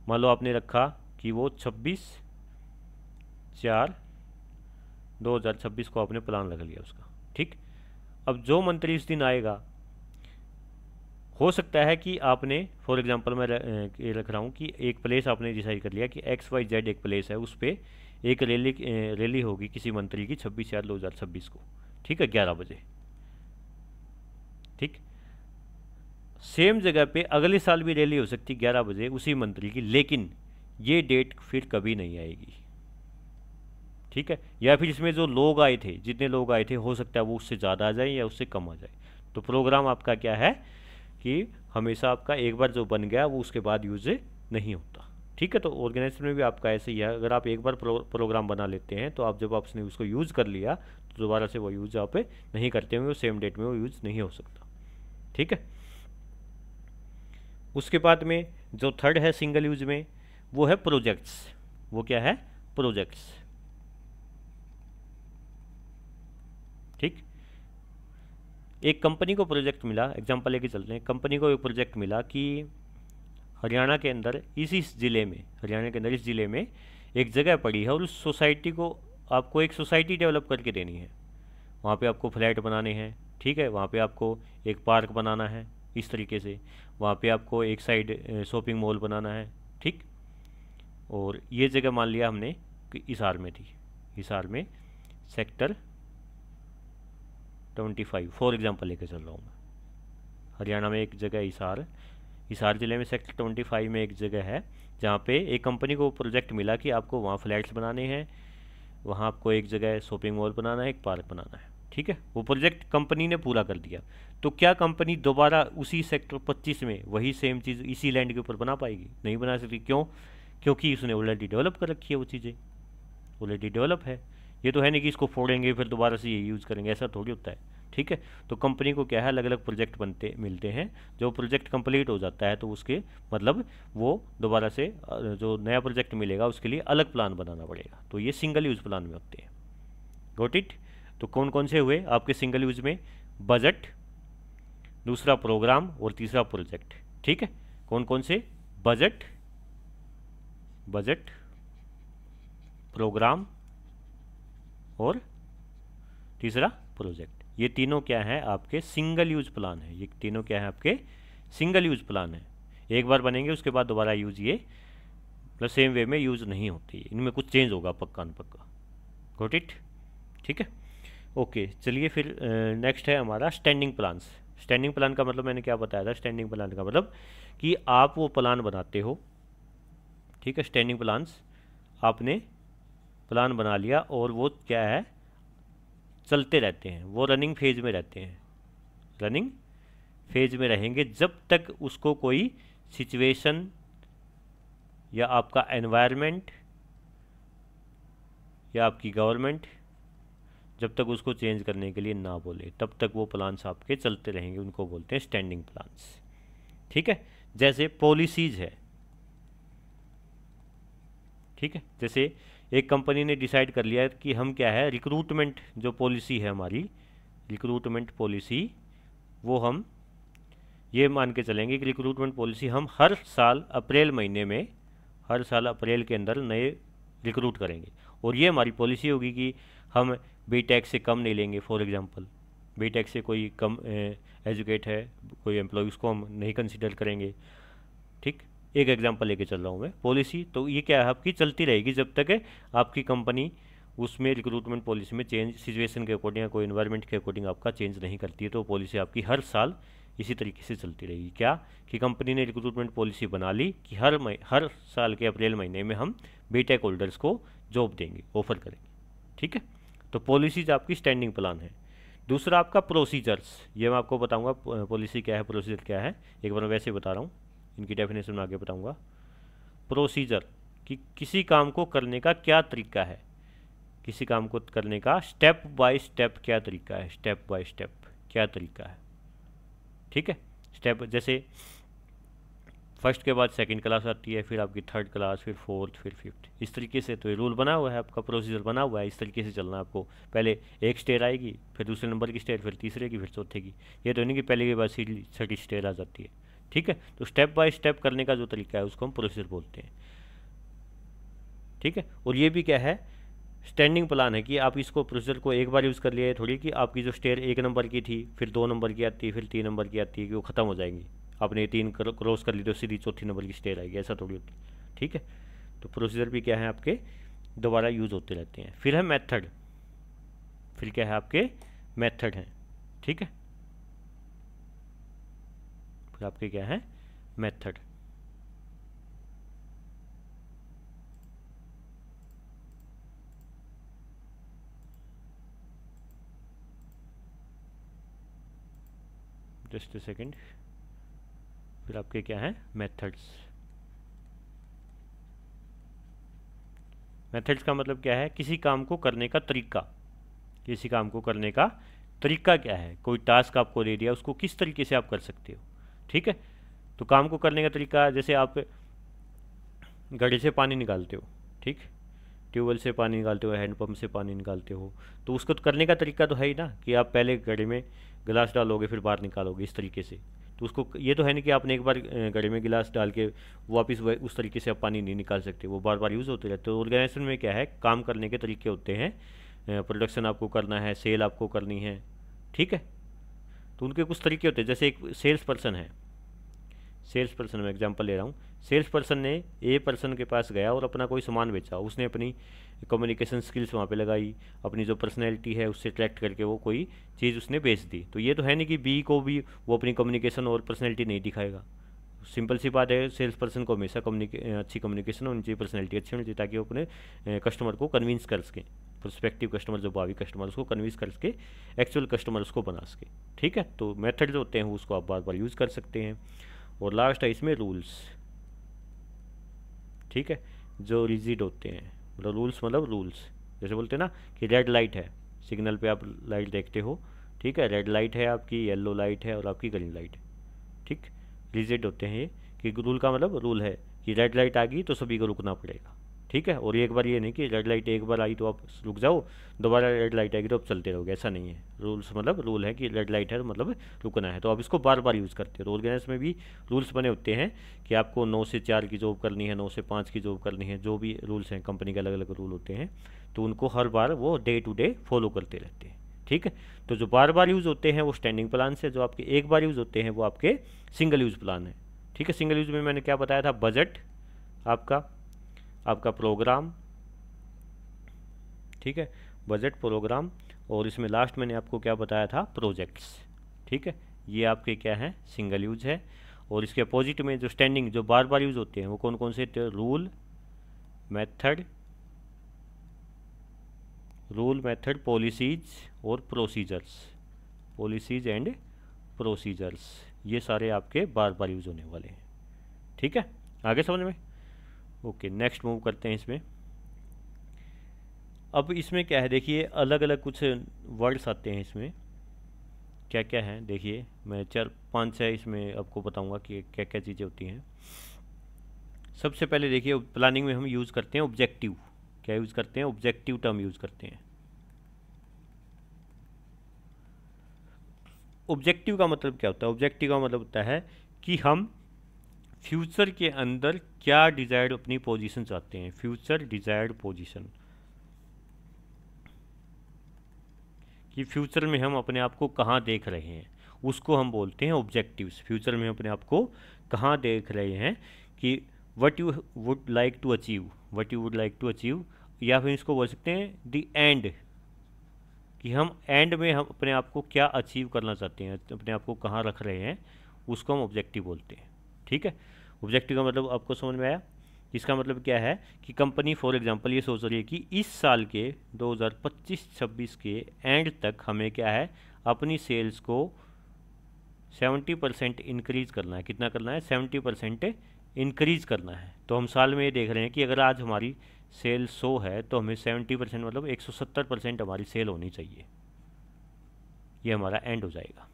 मान लो आपने रखा कि वो 26/4/2026 को आपने प्लान रख लिया उसका। ठीक, अब जो मंत्री इस दिन आएगा, हो सकता है कि आपने, फॉर एग्जांपल मैं ये रख रहा हूँ कि एक प्लेस आपने डिसाइड कर लिया कि XYZ एक प्लेस है, उस पर एक रैली होगी किसी मंत्री की 26/4/2026 को, ठीक है, 11 बजे। ठीक, सेम जगह पे अगले साल भी रैली हो सकती 11 बजे उसी मंत्री की, लेकिन ये डेट फिर कभी नहीं आएगी। ठीक है, या फिर इसमें जो लोग आए थे, जितने लोग आए थे, हो सकता है वो उससे ज़्यादा आ जाए या उससे कम आ जाए। तो प्रोग्राम आपका क्या है कि हमेशा आपका एक बार जो बन गया वो उसके बाद यूज नहीं होता। ठीक है, तो ऑर्गेनाइजेशन में भी आपका ऐसे ही है, अगर आप एक बार प्रोग्राम बना लेते हैं तो आप जब आपने उसको यूज़ कर लिया तो दोबारा से वो यूज आप नहीं करते होंगे, सेम डेट में वो यूज़ नहीं हो सकता। ठीक है, उसके बाद में जो थर्ड है सिंगल यूज में, वो है प्रोजेक्ट्स। वो क्या है, प्रोजेक्ट्स। ठीक, एक कंपनी को प्रोजेक्ट मिला, एग्जांपल लेके चलते हैं, कंपनी को एक प्रोजेक्ट मिला कि हरियाणा के अंदर इस ज़िले में, हरियाणा के अंदर इस ज़िले में एक जगह पड़ी है और उस सोसाइटी को आपको एक सोसाइटी डेवलप करके देनी है। वहाँ पे आपको फ्लैट बनाने हैं, ठीक है, वहाँ पे आपको एक पार्क बनाना है इस तरीके से, वहाँ पे आपको एक साइड शॉपिंग मॉल बनाना है, ठीक। और ये जगह मान लिया हमने कि हिसार में थी, हिसार में सेक्टर 25 फॉर एग्जांपल लेके चल रहा हूँ मैं। हरियाणा में एक जगह हिसार, हिसार ज़िले में सेक्टर 25 में एक जगह है जहाँ पे एक कंपनी को प्रोजेक्ट मिला कि आपको वहाँ फ्लैट्स बनाने हैं, वहाँ आपको एक जगह शॉपिंग मॉल बनाना है, एक पार्क बनाना है, ठीक है। वो प्रोजेक्ट कंपनी ने पूरा कर दिया, तो क्या कंपनी दोबारा उसी सेक्टर 25 में वही सेम चीज़ इसी लैंड के ऊपर बना पाएगी? नहीं बना सकती। क्यों? क्योंकि उसने ऑलरेडी डेवलप कर रखी है, वो चीज़ें ऑलरेडी डेवलप है। ये तो है नहीं कि इसको फोड़ेंगे फिर दोबारा से ये यूज़ करेंगे, ऐसा थोड़ी होता है, ठीक है। तो कंपनी को क्या है, अलग अलग प्रोजेक्ट बनते मिलते हैं, जो प्रोजेक्ट कंप्लीट हो जाता है तो उसके मतलब वो दोबारा से जो नया प्रोजेक्ट मिलेगा उसके लिए अलग प्लान बनाना पड़ेगा। तो ये सिंगल यूज़ प्लान में होते हैं। Got it? तो कौन कौन से हुए आपके सिंगल यूज़ में? बजट, दूसरा प्रोग्राम और तीसरा प्रोजेक्ट, ठीक है। कौन कौन से? बजट, बजट, प्रोग्राम और तीसरा प्रोजेक्ट। ये तीनों क्या है आपके सिंगल यूज प्लान है। ये तीनों क्या है आपके सिंगल यूज प्लान है। एक बार बनेंगे उसके बाद दोबारा यूज ये मतलब सेम वे में यूज नहीं होती, इनमें कुछ चेंज होगा पक्का न पक्का। Got it? ठीक है, ओके। चलिए फिर नेक्स्ट है हमारा स्टैंडिंग प्लान्स। स्टैंडिंग प्लान का मतलब मैंने क्या बताया था? स्टैंडिंग प्लान का मतलब कि आप वो प्लान बनाते हो, ठीक है। स्टैंडिंग प्लान्स, आपने प्लान बना लिया और वो क्या है चलते रहते हैं, वो रनिंग फेज में रहते हैं, रनिंग फेज में रहेंगे जब तक उसको कोई सिचुएशन या आपका एनवायरनमेंट या आपकी गवर्नमेंट जब तक उसको चेंज करने के लिए ना बोले, तब तक वो प्लान्स आपके चलते रहेंगे, उनको बोलते हैं स्टैंडिंग प्लान्स, ठीक है। जैसे पॉलिसीज है, ठीक है। जैसे एक कंपनी ने डिसाइड कर लिया कि हम क्या है रिक्रूटमेंट जो पॉलिसी है हमारी, रिक्रूटमेंट पॉलिसी, वो हम ये मान के चलेंगे कि रिक्रूटमेंट पॉलिसी हम हर साल अप्रैल महीने में, हर साल अप्रैल के अंदर नए रिक्रूट करेंगे। और ये हमारी पॉलिसी होगी कि हम बीटेक से कम नहीं लेंगे। फॉर एग्जांपल बीटेक से कोई कम एजुकेट है कोई एम्प्लॉय, उसको हम नहीं कंसिडर करेंगे, ठीक। एक एग्जांपल लेके चल रहा हूँ मैं। पॉलिसी तो ये क्या है आपकी चलती रहेगी जब तक आपकी कंपनी उसमें रिक्रूटमेंट पॉलिसी में चेंज सिचुएशन के अकॉर्डिंग या कोई इन्वायरमेंट के अकॉर्डिंग आपका चेंज नहीं करती है, तो पॉलिसी आपकी हर साल इसी तरीके से चलती रहेगी। क्या कि कंपनी ने रिक्रूटमेंट पॉलिसी बना ली कि हर साल के अप्रैल महीने में हम बीटेक होल्डर्स को जॉब देंगे, ऑफर करेंगे, ठीक है। तो पॉलिसीज आपकी स्टैंडिंग प्लान है। दूसरा आपका प्रोसीजर्स, ये मैं आपको बताऊंगा पॉलिसी क्या है, प्रोसीजर क्या है। एक बार वैसे बता रहा हूँ, इनकी डेफिनेशन में आगे बताऊंगा। प्रोसीजर कि किसी काम को करने का क्या तरीका है, किसी काम को करने का स्टेप बाय स्टेप क्या तरीका है, स्टेप बाय स्टेप क्या तरीका है, ठीक है। स्टेप जैसे फर्स्ट के बाद सेकंड क्लास आती है, फिर आपकी थर्ड क्लास, फिर फोर्थ, फिर फिफ्थ, इस तरीके से। तो ये रूल बना हुआ है आपका, प्रोसीजर बना हुआ है, इस तरीके से चलना है आपको। पहले एक स्टेयर आएगी, फिर दूसरे नंबर की स्टेयर, फिर तीसरे की, फिर चौथे की। ये तो नहीं कि पहले के बाद सीधी छठी स्टेयर आ जाती है, ठीक है। तो स्टेप बाय स्टेप करने का जो तरीका है उसको हम प्रोसीजर बोलते हैं, ठीक है। और ये भी क्या है स्टैंडिंग प्लान है कि आप इसको प्रोसीजर को एक बार यूज़ कर लिया है, थोड़ी कि आपकी जो स्टेयर 1 नंबर की थी, फिर 2 नंबर की आती है, फिर 3 नंबर की आती है कि वो ख़त्म हो जाएंगी। आपने 3 क्रॉस कर ली तो सीधी चौथी नंबर की स्टेयर आएगी, ऐसा थोड़ी होती, ठीक है। तो प्रोसीजर भी क्या है आपके दोबारा यूज़ होते रहते हैं। फिर है मेथड, फिर क्या है आपके मेथड हैं, ठीक है। फिर आपके क्या है मेथड। Just a second. फिर आपके क्या है मेथड्स। मेथड्स का मतलब क्या है किसी काम को करने का तरीका, किसी काम को करने का तरीका क्या है। कोई टास्क आपको दे दिया, उसको किस तरीके से आप कर सकते हो, ठीक है। तो काम को करने का तरीका, जैसे आप घड़े से पानी निकालते हो, ठीक, ट्यूबवेल से पानी निकालते हो, हैंडपम्प से पानी निकालते हो, तो उसको तो करने का तरीका तो है ही ना कि आप पहले घड़े में गिलास डालोगे फिर बाहर निकालोगे इस तरीके से। तो उसको ये तो है नहीं कि आपने एक बार घड़े में गिलास डाल के वापस उस तरीके से आप पानी नहीं निकाल सकते, वो बार बार यूज़ होते रहते। तो ऑर्गेनाइजेशन में क्या है, काम करने के तरीके होते हैं, प्रोडक्शन आपको करना है, सेल आपको करनी है, ठीक है। तो उनके कुछ तरीके होते हैं। जैसे एक सेल्स पर्सन है, सेल्स पर्सन में एग्जांपल ले रहा हूँ, सेल्स पर्सन ने ए पर्सन के पास गया और अपना कोई सामान बेचा, उसने अपनी कम्युनिकेशन स्किल्स वहाँ पे लगाई, अपनी जो पर्सनैलिटी है उससे अट्रैक्ट करके वो कोई चीज़ उसने बेच दी। तो ये तो है नहीं कि बी को भी वो अपनी कम्युनिकेशन और पर्सनैलिटी नहीं दिखाएगा। सिंपल सी बात है, सेल्स पर्सन को हमेशा अच्छी कम्युनिकेशन होनी चाहिए, पर्सनैलिटी अच्छी होनी चाहिए, ताकि वो अपने कस्टमर को कन्विंस कर सके, प्रोस्पेक्टिव कस्टमर जो भावी कस्टमर उसको कन्विंस कर सके, एक्चुअल कस्टमर उसको बना सके, ठीक है। तो मेथड जो होते हैं उसको आप बार बार यूज़ कर सकते हैं। और लास्ट है इसमें रूल्स, ठीक है, जो रिजिड होते हैं, मतलब रूल्स मतलब रूल्स, जैसे बोलते हैं ना कि रेड लाइट है, सिग्नल पे आप लाइट देखते हो, ठीक है, रेड लाइट है आपकी, येलो लाइट है और आपकी ग्रीन लाइट, ठीक। रिजिड होते हैं ये, कि रूल का मतलब रूल है कि रेड लाइट आ गई तो सभी को रुकना पड़ेगा, ठीक है। और एक बार ये नहीं कि रेड लाइट एक बार आई तो आप रुक जाओ, दोबारा रेड लाइट आएगी तो आप चलते रहोगे, ऐसा नहीं है। रूल्स मतलब रूल है कि रेड लाइट है मतलब रुकना है, तो आप इसको बार बार यूज़ करते हो। तो ऑर्गेनाइजेशन में भी रूल्स बने होते हैं कि आपको 9 से 4 की जॉब करनी है, 9 से 5 की जॉब करनी है, जो भी रूल्स हैं कंपनी के अलग अलग रूल होते हैं, तो उनको हर बार वो डे टू डे फॉलो करते रहते हैं, ठीक है। तो जो बार बार यूज़ होते हैं वो स्टैंडिंग प्लान से, जो आपके एक बार यूज़ होते हैं वो आपके सिंगल यूज़ प्लान है, ठीक है। सिंगल यूज़ में मैंने क्या बताया था, बजट आपका प्रोग्राम, ठीक है, बजट प्रोग्राम, और इसमें लास्ट मैंने आपको क्या बताया था, प्रोजेक्ट्स, ठीक है। ये आपके क्या है, सिंगल यूज है। और इसके अपोजिट में जो स्टैंडिंग जो बार बार यूज होते हैं वो कौन कौन से, रूल मेथड पॉलिसीज और प्रोसीजर्स, पॉलिसीज एंड प्रोसीजर्स, ये सारे आपके बार बार यूज होने वाले हैं, ठीक है। आगे समझ में, ओके, नेक्स्ट मूव करते हैं इसमें। अब इसमें क्या है, देखिए अलग अलग कुछ वर्ड्स आते हैं इसमें, क्या क्या है, देखिए मैं 4-5 है इसमें आपको बताऊंगा कि क्या क्या चीज़ें होती हैं। सबसे पहले देखिए प्लानिंग में हम यूज़ करते हैं ऑब्जेक्टिव, क्या यूज़ करते हैं, ऑब्जेक्टिव टर्म यूज़ करते हैं। ऑब्जेक्टिव का मतलब क्या होता है, ऑब्जेक्टिव का मतलब होता है कि हम फ्यूचर के अंदर क्या डिजायर्ड अपनी पोजीशन चाहते हैं, फ्यूचर डिजायर्ड पोजीशन, कि फ्यूचर में हम अपने आप को कहाँ देख रहे हैं, उसको हम बोलते हैं ऑब्जेक्टिव्स। फ्यूचर में अपने आप को कहाँ देख रहे हैं, कि what you would like to achieve, what you would like to achieve, या फिर इसको बोल सकते हैं द एंड, कि हम एंड में हम अपने आप को क्या अचीव करना चाहते हैं, अपने आप को कहाँ रख रहे हैं, उसको हम ऑब्जेक्टिव बोलते हैं, ठीक है। ऑब्जेक्टिव का मतलब आपको समझ में आया। इसका मतलब क्या है कि कंपनी फॉर एग्जांपल ये सोच रही है कि इस साल के 2025-26 के एंड तक हमें क्या है, अपनी सेल्स को 70% इंक्रीज करना है। कितना करना है, 70% इंक्रीज करना है। तो हम साल में ये देख रहे हैं कि अगर आज हमारी सेल 100 है तो हमें 70% मतलब 170% हमारी सेल होनी चाहिए, ये हमारा एंड हो जाएगा,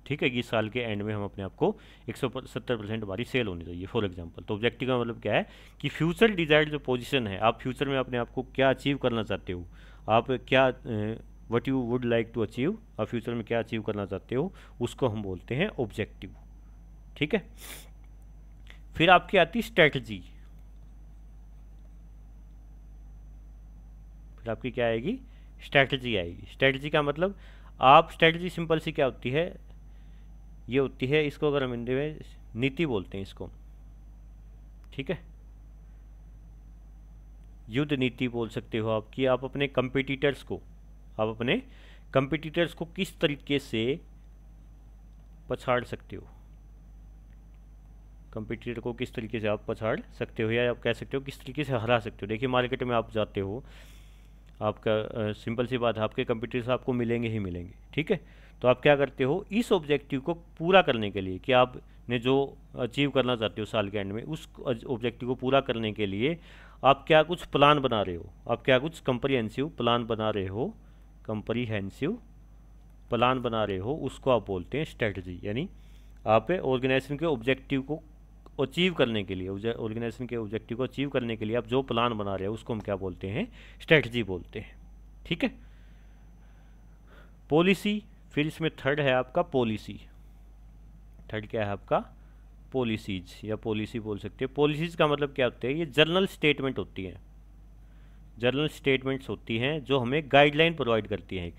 ठीक है। कि इस साल के एंड में हम अपने आप को 170% हमारी सेल होनी चाहिए फॉर एग्जांपल। तो ऑब्जेक्टिव का मतलब क्या है कि फ्यूचर डिजायर्ड जो पोजीशन है, आप फ्यूचर में अपने आप को क्या अचीव करना चाहते हो, आप क्या what you would like to achieve, आप फ्यूचर में क्या अचीव करना चाहते हो, उसको हम बोलते हैं ऑब्जेक्टिव, ठीक है। फिर आपकी आती स्ट्रेटजी, फिर आपकी क्या आएगी, स्ट्रेटजी आएगी। स्ट्रेटजी का मतलब आप, स्ट्रेटजी सिंपल सी क्या होती है, ये होती है, इसको अगर हम हिंदी में नीति बोलते हैं इसको, ठीक है, युद्ध नीति बोल सकते हो आप, कि आप अपने कंपटीटर्स को किस तरीके से पछाड़ सकते हो, कंपटीटर को किस तरीके से आप पछाड़ सकते हो, या आप कह सकते हो किस तरीके से हरा सकते हो। देखिए मार्केट में आप जाते हो, आपका सिंपल सी बात है, आपके कंपटीटर्स आपको मिलेंगे ही मिलेंगे, ठीक है। तो आप क्या करते हो, इस ऑब्जेक्टिव को पूरा करने के लिए, कि आपने जो अचीव करना चाहते हो साल के एंड में, उस ऑब्जेक्टिव को पूरा करने के लिए आप क्या कुछ प्लान बना रहे हो, आप क्या कुछ कंप्रीहेंसिव प्लान बना रहे हो, कंप्रीहेंसिव प्लान बना रहे हो, उसको आप बोलते हैं स्ट्रेटजी। यानी आप ऑर्गेनाइजेशन के ऑब्जेक्टिव को अचीव करने के लिए, ऑर्गेनाइजेशन के ऑब्जेक्टिव को अचीव करने के लिए आप जो प्लान बना रहे हो उसको हम क्या बोलते हैं, स्ट्रेटजी बोलते हैं। ठीक है। पॉलिसी, फिर इसमें थर्ड है आपका पॉलिसी। थर्ड क्या है आपका, पॉलिसीज या पॉलिसी बोल सकते हैं। पॉलिसीज का मतलब क्या होता है, ये जनरल स्टेटमेंट होती हैं, जनरल स्टेटमेंट्स होती हैं जो हमें गाइडलाइन प्रोवाइड करती हैं,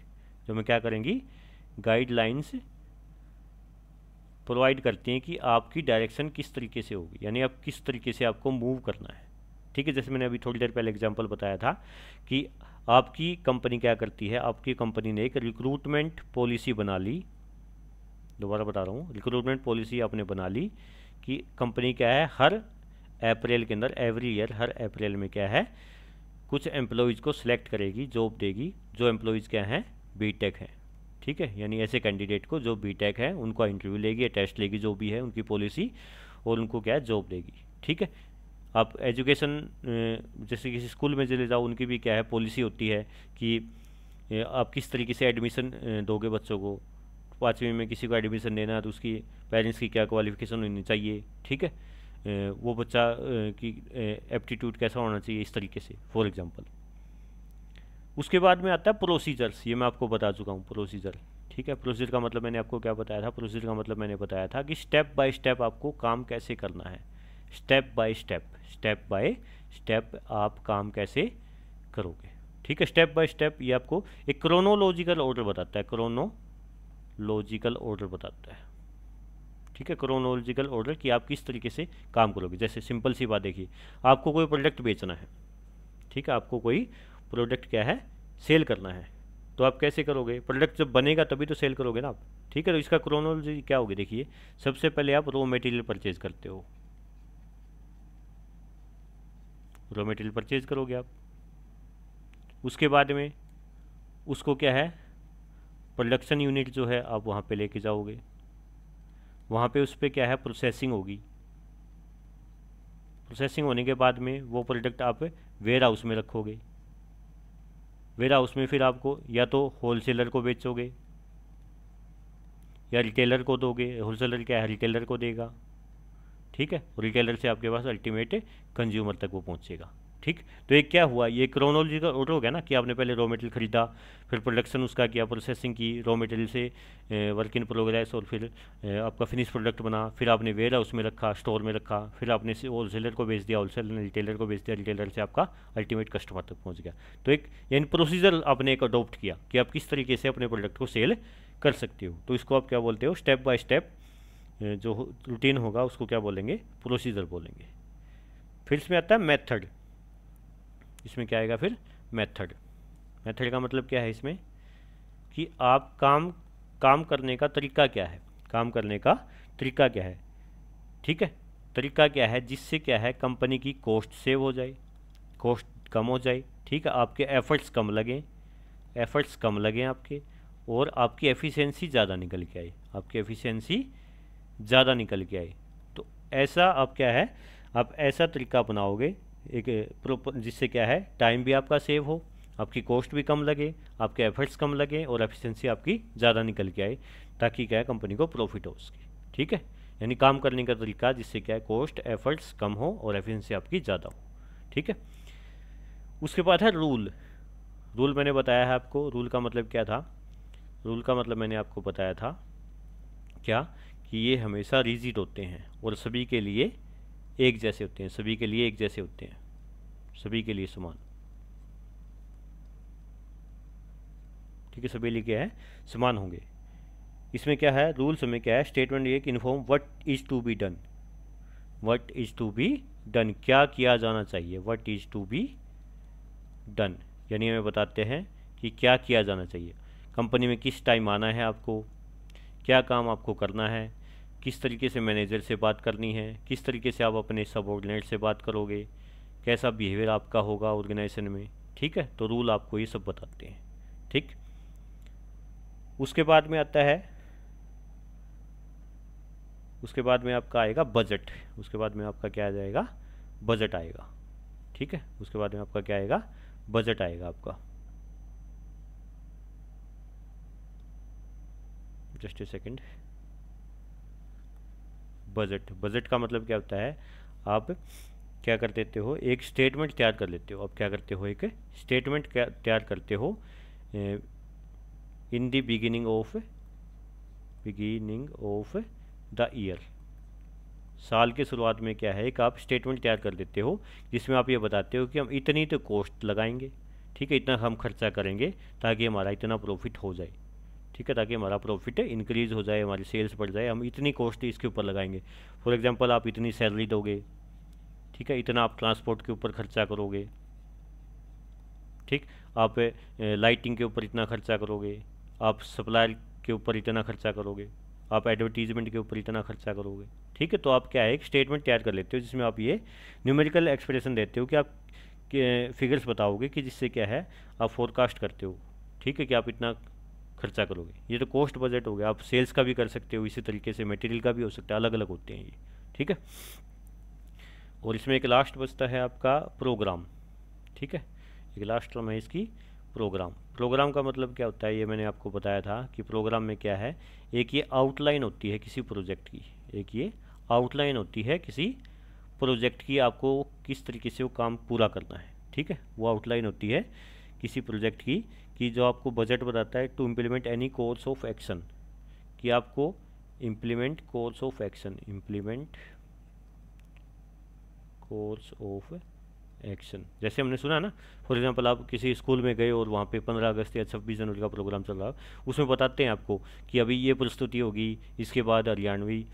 जो हमें क्या करेंगी, गाइडलाइंस प्रोवाइड करती हैं कि आपकी डायरेक्शन किस तरीके से होगी, यानी आप किस तरीके से आपको मूव करना है। ठीक है, जैसे मैंने अभी थोड़ी देर पहले एग्जांपल बताया था कि आपकी कंपनी क्या करती है, आपकी कंपनी ने एक रिक्रूटमेंट पॉलिसी बना ली, दोबारा बता रहा हूँ, रिक्रूटमेंट पॉलिसी आपने बना ली कि कंपनी क्या है, हर अप्रैल के अंदर, एवरी ईयर हर अप्रैल में क्या है, कुछ एम्प्लॉयज़ को सिलेक्ट करेगी, जॉब देगी, जो एम्प्लॉयज़ क्या हैं, बीटेक हैं। ठीक है, यानी ऐसे कैंडिडेट को जो बीटेक है उनको इंटरव्यू लेगी, टेस्ट लेगी, जो भी है उनकी पॉलिसी, और उनको क्या है, जॉब देगी। ठीक है। आप एजुकेशन जैसे किसी स्कूल में चले जाओ, उनकी भी क्या है, पॉलिसी होती है कि आप किस तरीके से एडमिशन दोगे बच्चों को। 5वीं में किसी को एडमिशन देना है तो उसकी पेरेंट्स की क्या क्वालिफिकेशन होनी चाहिए। ठीक है, वो बच्चा की एप्टीट्यूड कैसा होना चाहिए, इस तरीके से, फॉर एग्जांपल। उसके बाद में आता है प्रोसीजर्स, ये मैं आपको बता चुका हूँ प्रोसीजर। ठीक है, प्रोसीजर का मतलब मैंने आपको क्या बताया था, प्रोसीजर का मतलब मैंने बताया था कि स्टेप बाय स्टेप आपको काम कैसे करना है, step by step, step by step आप काम कैसे करोगे। ठीक है, स्टेप बाय स्टेप ये आपको एक क्रोनोलॉजिकल ऑर्डर बताता है, क्रोनोलॉजिकल ऑर्डर बताता है। ठीक है, क्रोनोलॉजिकल ऑर्डर कि आप किस तरीके से काम करोगे। जैसे सिंपल सी बात देखिए, आपको कोई प्रोडक्ट बेचना है, ठीक है, आपको कोई प्रोडक्ट क्या है, सेल करना है, तो आप कैसे करोगे, प्रोडक्ट जब बनेगा तभी तो सेल करोगे ना आप। ठीक है, तो इसका क्रोनोलॉजी क्या होगी, देखिए सबसे पहले आप रॉ मटेरियल परचेज करते हो, रॉ मटेरियल परचेज करोगे आप, उसके बाद में उसको क्या है, प्रोडक्शन यूनिट जो है आप वहाँ पे लेके जाओगे, वहाँ पे उस पर क्या है, प्रोसेसिंग होगी, प्रोसेसिंग होने के बाद में वो प्रोडक्ट आप वेयर हाउस में रखोगे, वेयर हाउस में फिर आपको या तो होलसेलर को बेचोगे या रिटेलर को दोगे, होलसेलर क्या है, रिटेलर को देगा। ठीक है, रिटेलर से आपके पास अल्टीमेट कंज्यूमर तक वो पहुंचेगा। ठीक, तो एक क्या हुआ, ये क्रोनोलॉजिकल ऑर्डर हो गया ना कि आपने पहले रॉ मटेरियल खरीदा, फिर प्रोडक्शन उसका किया, प्रोसेसिंग की रॉ मटेरियल से वर्क इन प्रोग्रेस, और फिर आपका फिनिश प्रोडक्ट बना, फिर आपने वेयर हाउस में रखा, स्टोर में रखा, फिर आपने होलसेलर को बेच दिया, होलसेलर ने रिटेलर को बेच दिया, रिटेलर से आपका अल्टीमेट कस्टमर तक पहुँच गया। तो एक यानी प्रोसीजर आपने एक अडोप्ट किया कि आप किस तरीके से अपने प्रोडक्ट को सेल कर सकते हो। तो इसको आप क्या बोलते हो, स्टेप बाय स्टेप जो रूटीन होगा उसको क्या बोलेंगे, प्रोसीजर बोलेंगे। फिर इसमें आता है मेथड, इसमें क्या आएगा फिर, मेथड। मेथड का मतलब क्या है इसमें, कि आप काम करने का तरीका क्या है, काम करने का तरीका क्या है। ठीक है, तरीका क्या है जिससे क्या है, कंपनी की कॉस्ट सेव हो जाए, कॉस्ट कम हो जाए। ठीक है, आपके एफर्ट्स कम लगें, एफर्ट्स कम लगें आपके, और आपकी एफिशिएंसी ज़्यादा निकल के आए, आपकी एफिशिएंसी ज़्यादा निकल के आए। तो ऐसा आप क्या है, आप ऐसा तरीका अपनाओगे एक प्रॉपर, जिससे क्या है, टाइम भी आपका सेव हो, आपकी कॉस्ट भी कम लगे, आपके एफर्ट्स कम लगे, और एफिशिएंसी आपकी ज़्यादा निकल के आए, ताकि क्या है, कंपनी को प्रॉफिट हो उसकी। ठीक है, यानी काम करने का तरीका जिससे क्या है, कॉस्ट एफर्ट्स कम हो और एफिशिएंसी आपकी ज़्यादा हो। ठीक है, उसके बाद है रूल। रूल मैंने बताया है आपको, रूल का मतलब क्या था, रूल का मतलब मैंने आपको बताया था क्या, कि ये हमेशा रिजिड होते हैं और सभी के लिए एक जैसे होते हैं, सभी के लिए एक जैसे होते हैं, सभी के लिए समान। ठीक है, सभी लिए क्या है, समान होंगे। इसमें क्या है, रूल्स में क्या है, स्टेटमेंट ये कि inform what is to be done, what is to be done, क्या किया जाना चाहिए, what is to be done, यानी हमें बताते हैं कि क्या किया जाना चाहिए, कंपनी में किस टाइम आना है आपको, क्या काम आपको करना है, किस तरीके से मैनेजर से बात करनी है, किस तरीके से आप अपने सबऑर्डिनेट से बात करोगे, कैसा बिहेवियर आपका होगा ऑर्गेनाइजेशन में। ठीक है, तो रूल आपको ये सब बताते हैं। ठीक, उसके बाद में आता है, उसके बाद में आपका आएगा बजट, उसके बाद में आपका क्या आ जाएगा, बजट आएगा। ठीक है, उसके बाद में आपका क्या आएगा, बजट आएगा आपका। Just a second, budget. Budget का मतलब क्या होता है, आप क्या कर देते हो, एक स्टेटमेंट तैयार कर लेते हो। आप क्या करते हो, एक स्टेटमेंट तैयार करते हो in the beginning of the year. साल के शुरुआत में क्या है, एक आप स्टेटमेंट तैयार कर देते हो जिसमें आप ये बताते हो कि हम इतनी तो कॉस्ट लगाएंगे, ठीक है, इतना हम खर्चा करेंगे ताकि हमारा इतना प्रॉफिट हो जाए, ठीक है, ताकि हमारा प्रॉफिट इंक्रीज़ हो जाए, हमारी सेल्स बढ़ जाए, हम इतनी कॉस्ट इसके ऊपर लगाएंगे। फॉर एग्जांपल आप इतनी सैलरी दोगे, ठीक है, इतना आप ट्रांसपोर्ट के ऊपर खर्चा करोगे, ठीक, आप लाइटिंग के ऊपर इतना खर्चा करोगे, आप सप्लायर के ऊपर इतना खर्चा करोगे, आप एडवर्टीजमेंट के ऊपर इतना खर्चा करोगे, ठीक है। तो आप क्या है, एक स्टेटमेंट तैयार कर लेते हो जिसमें आप ये न्यूमेरिकल एक्सप्रेशन देते हो कि आप फिगर्स बताओगे कि जिससे क्या है आप फोरकास्ट करते हो, ठीक है, कि आप इतना खर्चा करोगे। ये तो कॉस्ट बजट हो गया। आप सेल्स का भी कर सकते हो, इसी तरीके से मटेरियल का भी हो सकता है, अलग अलग होते हैं ये, ठीक है। और इसमें एक लास्ट बचता है आपका प्रोग्राम, ठीक है, एक लास्ट टर्म है इसकी प्रोग्राम। प्रोग्राम का मतलब क्या होता है, ये मैंने आपको बताया था कि प्रोग्राम में क्या है, एक ये आउटलाइन होती है किसी प्रोजेक्ट की, एक ये आउटलाइन होती है किसी प्रोजेक्ट की, आपको किस तरीके से वो काम पूरा करना है, ठीक है, वो आउटलाइन होती है किसी प्रोजेक्ट की, कि जो आपको बजट बताता है to implement any course of action, कि आपको implement course of action, implement course of action. जैसे हमने सुना ना, फॉर एग्जांपल आप किसी स्कूल में गए और वहाँ पे 15 अगस्त या 26 जनवरी का प्रोग्राम चल रहा है, उसमें बताते हैं आपको कि अभी ये प्रस्तुति होगी, इसके बाद हरियाणवी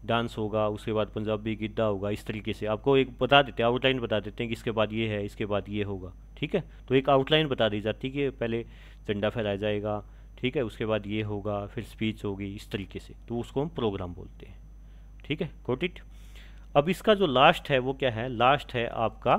डांस होगा, उसके बाद पंजाबी गिद्दा होगा, इस तरीके से आपको एक बता देते हैं, आउटलाइन बता देते हैं कि इसके बाद ये है, इसके बाद ये होगा, ठीक है। तो एक आउटलाइन बता दी जाती है कि पहले झंडा फहराया जाएगा, ठीक है, उसके बाद ये होगा, फिर स्पीच होगी, इस तरीके से, तो उसको हम प्रोग्राम बोलते हैं, ठीक है, गॉट इट। अब इसका जो लास्ट है वो क्या है, लास्ट है आपका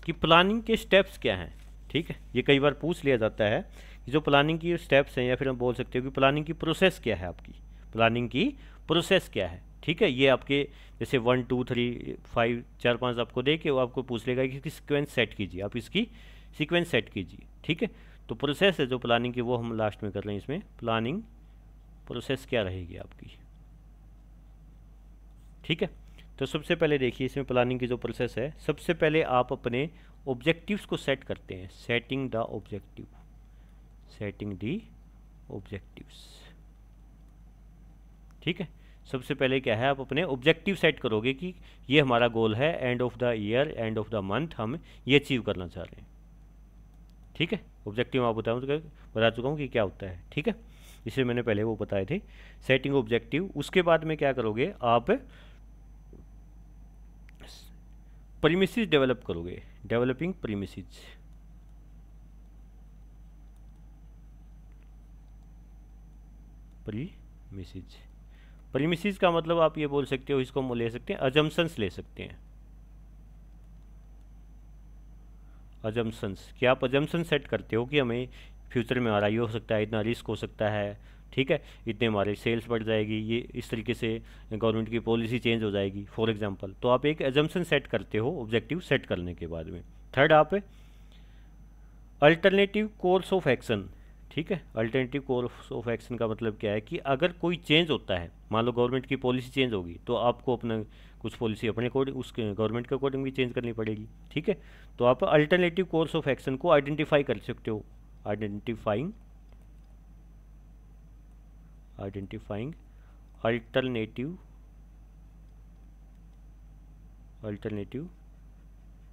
कि प्लानिंग के स्टेप्स क्या हैं, ठीक है। ये कई बार पूछ लिया जाता है कि जो प्लानिंग की स्टेप्स हैं, या फिर हम बोल सकते हो कि प्लानिंग की प्रोसेस क्या है, आपकी प्लानिंग की प्रोसेस क्या है, ठीक है। ये आपके जैसे 1 2 3 5 4 5 आपको दे के वो आपको पूछ लेगा कि इसकी सीक्वेंस सेट कीजिए, आप इसकी सीक्वेंस सेट कीजिए, ठीक है। तो प्रोसेस है जो प्लानिंग की, वो हम लास्ट में कर रहे हैं। इसमें प्लानिंग प्रोसेस क्या रहेगी आपकी, ठीक है। तो सबसे पहले देखिए इसमें प्लानिंग की जो प्रोसेस है, सबसे पहले आप अपने ऑब्जेक्टिव्स को सेट करते हैं, setting the objective, setting the objectives, ठीक है। सबसे पहले क्या है, आप अपने ऑब्जेक्टिव सेट करोगे कि ये हमारा गोल है, end of the year, end of the month हम ये अचीव करना चाह रहे हैं, ठीक है। ऑब्जेक्टिव आप बता चुका हूँ कि क्या होता है, ठीक है, इसे मैंने पहले वो बताए थे, सेटिंग ऑब्जेक्टिव। उसके बाद में क्या करोगे, आप प्रीमिसेस डेवलप करोगे, डेवलपिंग प्रीमिसेस, प्रीमिसेस। प्रीमिसेस का मतलब आप ये बोल सकते हो, इसको हम ले सकते हैं अजम्पशंस ले सकते हैं, अजम्पशंस। क्या आप अजम्पशन सेट करते हो कि हमें फ्यूचर में हमारा ये हो सकता है, इतना रिस्क हो सकता है, ठीक है, इतने हमारे सेल्स बढ़ जाएगी, ये इस तरीके से गवर्नमेंट की पॉलिसी चेंज हो जाएगी, फॉर एग्जांपल। तो आप एक एजम्पशन सेट करते हो ऑब्जेक्टिव सेट करने के बाद में। थर्ड, आप अल्टरनेटिव कोर्स ऑफ एक्शन, ठीक है। अल्टरनेटिव कोर्स ऑफ एक्शन का मतलब क्या है कि अगर कोई चेंज होता है, मान लो गवर्नमेंट की पॉलिसी चेंज होगी, तो आपको अपना कुछ पॉलिसी अपने अकॉर्डिंग, उस गवर्नमेंट के अकॉर्डिंग भी चेंज करनी पड़ेगी, ठीक है। तो आप अल्टरनेटिव कोर्स ऑफ एक्शन को आइडेंटिफाई कर सकते हो, identifying alternative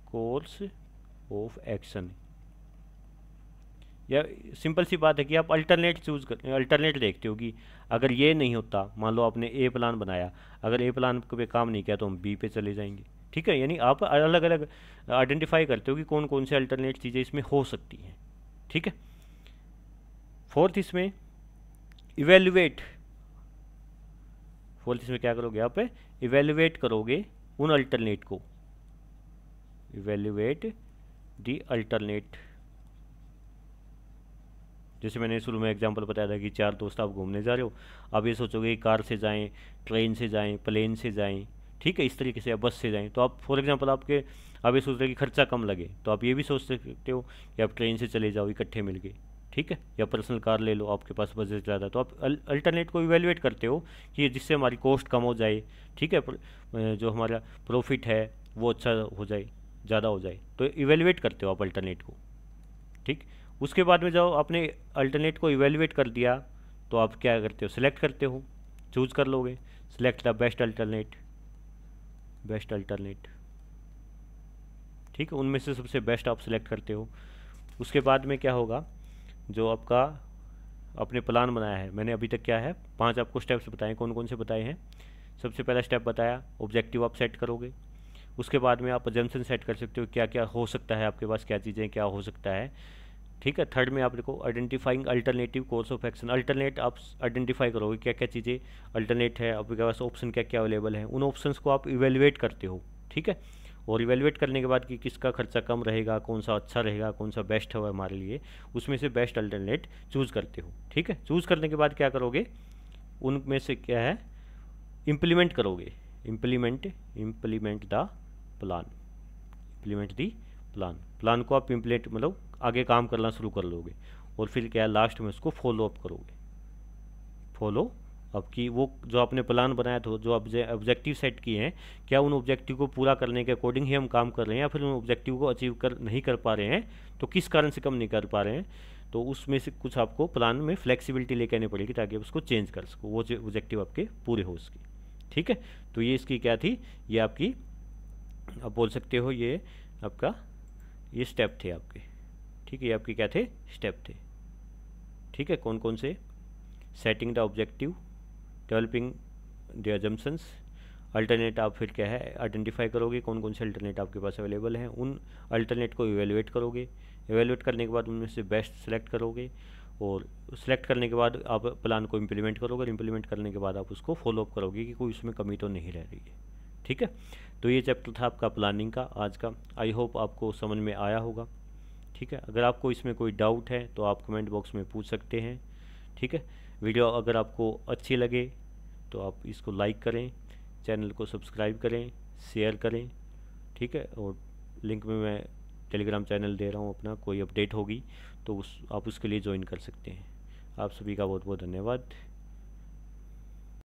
course of action. या सिंपल सी बात है कि आप अल्टरनेट चूज कर, अल्टरनेट देखते हो कि अगर ये नहीं होता, मान लो आपने ए प्लान बनाया, अगर ए प्लान पे काम नहीं किया तो हम बी पे चले जाएंगे, ठीक है। यानी आप अलग अलग आइडेंटिफाई करते हो कि कौन कौन से अल्टरनेट चीज़ें इसमें हो सकती हैं, ठीक है। फोर्थ, इसमें इवेल्युएट, फोर्थ इसमें क्या करोगे, आप इवेल्युएट करोगे उन अल्टरनेट को, इवेल्युएट दी अल्टरनेट। जैसे मैंने शुरू में एग्जांपल बताया था कि 4 दोस्त आप घूमने जा रहे हो, आप ये सोचोगे कार से जाएं, ट्रेन से जाएं, प्लेन से जाएं, ठीक है, इस तरीके से, या बस से जाएं। तो आप फॉर एग्जांपल आप ये सोच रहे हो कि खर्चा कम लगे, तो आप ये भी सोच सकते हो कि आप ट्रेन से चले जाओ इकट्ठे मिलके, ठीक है, या पर्सनल कार ले लो, आपके पास बजट ज़्यादा, तो आप अल्टरनेट को इवेलुएट करते हो कि जिससे हमारी कॉस्ट कम हो जाए, ठीक है, जो हमारा प्रॉफिट है वो अच्छा हो जाए, ज़्यादा हो जाए, तो इवेलुएट करते हो आप अल्टरनेट को। ठीक, उसके बाद में जब आपने अल्टरनेट को इवेलुएट कर दिया तो आप क्या करते हो, सिलेक्ट करते हो, चूज कर लोगे, select the best alternate, best alternate, ठीक है, उनमें से सबसे बेस्ट आप सिलेक्ट करते हो। उसके बाद में क्या होगा, जो आपका आपने प्लान बनाया है, मैंने अभी तक क्या है 5 आपको स्टेप्स बताए, कौन कौन से बताए हैं। सबसे पहला स्टेप बताया, ऑब्जेक्टिव आप सेट करोगे। उसके बाद में आप अजम्पशन सेट कर सकते हो, क्या क्या हो सकता है आपके पास, क्या चीज़ें क्या हो सकता है, ठीक है। थर्ड में आप देखो identifying alternative course of action, alternate आप आइडेंटिफाई करोगे क्या क्या चीज़ें अल्टरनेट है, आपके पास ऑप्शन क्या क्या अवेलेबल है, उन ऑप्शंस को आप इवेलुएट करते हो, ठीक है। और इवेलुएट करने के बाद कि किसका खर्चा कम रहेगा, कौन सा अच्छा रहेगा, कौन सा बेस्ट है हमारे लिए, उसमें से बेस्ट अल्टरनेट चूज़ करते हो, ठीक है। चूज़ करने के बाद क्या करोगे, उनमें से क्या है इम्प्लीमेंट करोगे, implement the plan, implement the plan, plan को आप इम्प्लीमेंट मतलब आगे काम करना शुरू कर लोगे। और फिर क्या है लास्ट में उसको फॉलो अप करोगे, फॉलो अब की वो जो आपने प्लान बनाया था, जो ऑब्जेक्टिव सेट किए हैं, क्या उन ऑब्जेक्टिव को पूरा करने के अकॉर्डिंग ही हम काम कर रहे हैं, या फिर उन ऑब्जेक्टिव को अचीव कर नहीं कर पा रहे हैं, तो किस कारण से कम नहीं कर पा रहे हैं, तो उसमें से कुछ आपको प्लान में फ्लेक्सिबिलिटी लेके आनी पड़ेगी ताकि आप उसको चेंज कर सको, वो ऑब्जेक्टिव आपके पूरे हो सके, ठीक है। तो ये इसकी क्या थी, ये आपकी आप बोल सकते हो ये आपका ये स्टेप थे आपके, ठीक है, ये आपके क्या थे स्टेप थे, ठीक है। कौन कौन से, setting the objective, developing the assumptions, alternate आप फिर क्या है आइडेंटिफाई करोगे कौन कौन से अल्टरनेट आपके पास अवेलेबल हैं, उन अल्टरनेट को इवेलुएट करोगे, इवेलुएट करने के बाद उनमें से बेस्ट सेलेक्ट करोगे, और सेलेक्ट करने के बाद आप प्लान को इम्प्लीमेंट करोगे, और इम्प्लीमेंट करने के बाद आप उसको फॉलो अप करोगे कि कोई उसमें कमी तो नहीं रह रही है, ठीक है। तो ये चैप्टर था आपका प्लानिंग का आज का, आई होप आपको समझ में आया होगा, ठीक है। अगर आपको इसमें कोई डाउट है तो आप कमेंट बॉक्स में पूछ सकते हैं, ठीक है। वीडियो अगर आपको अच्छी लगे तो आप इसको लाइक करें, चैनल को सब्सक्राइब करें, शेयर करें, ठीक है। और लिंक में मैं टेलीग्राम चैनल दे रहा हूँ अपना, कोई अपडेट होगी तो आप उसके लिए ज्वाइन कर सकते हैं। आप सभी का बहुत बहुत धन्यवाद।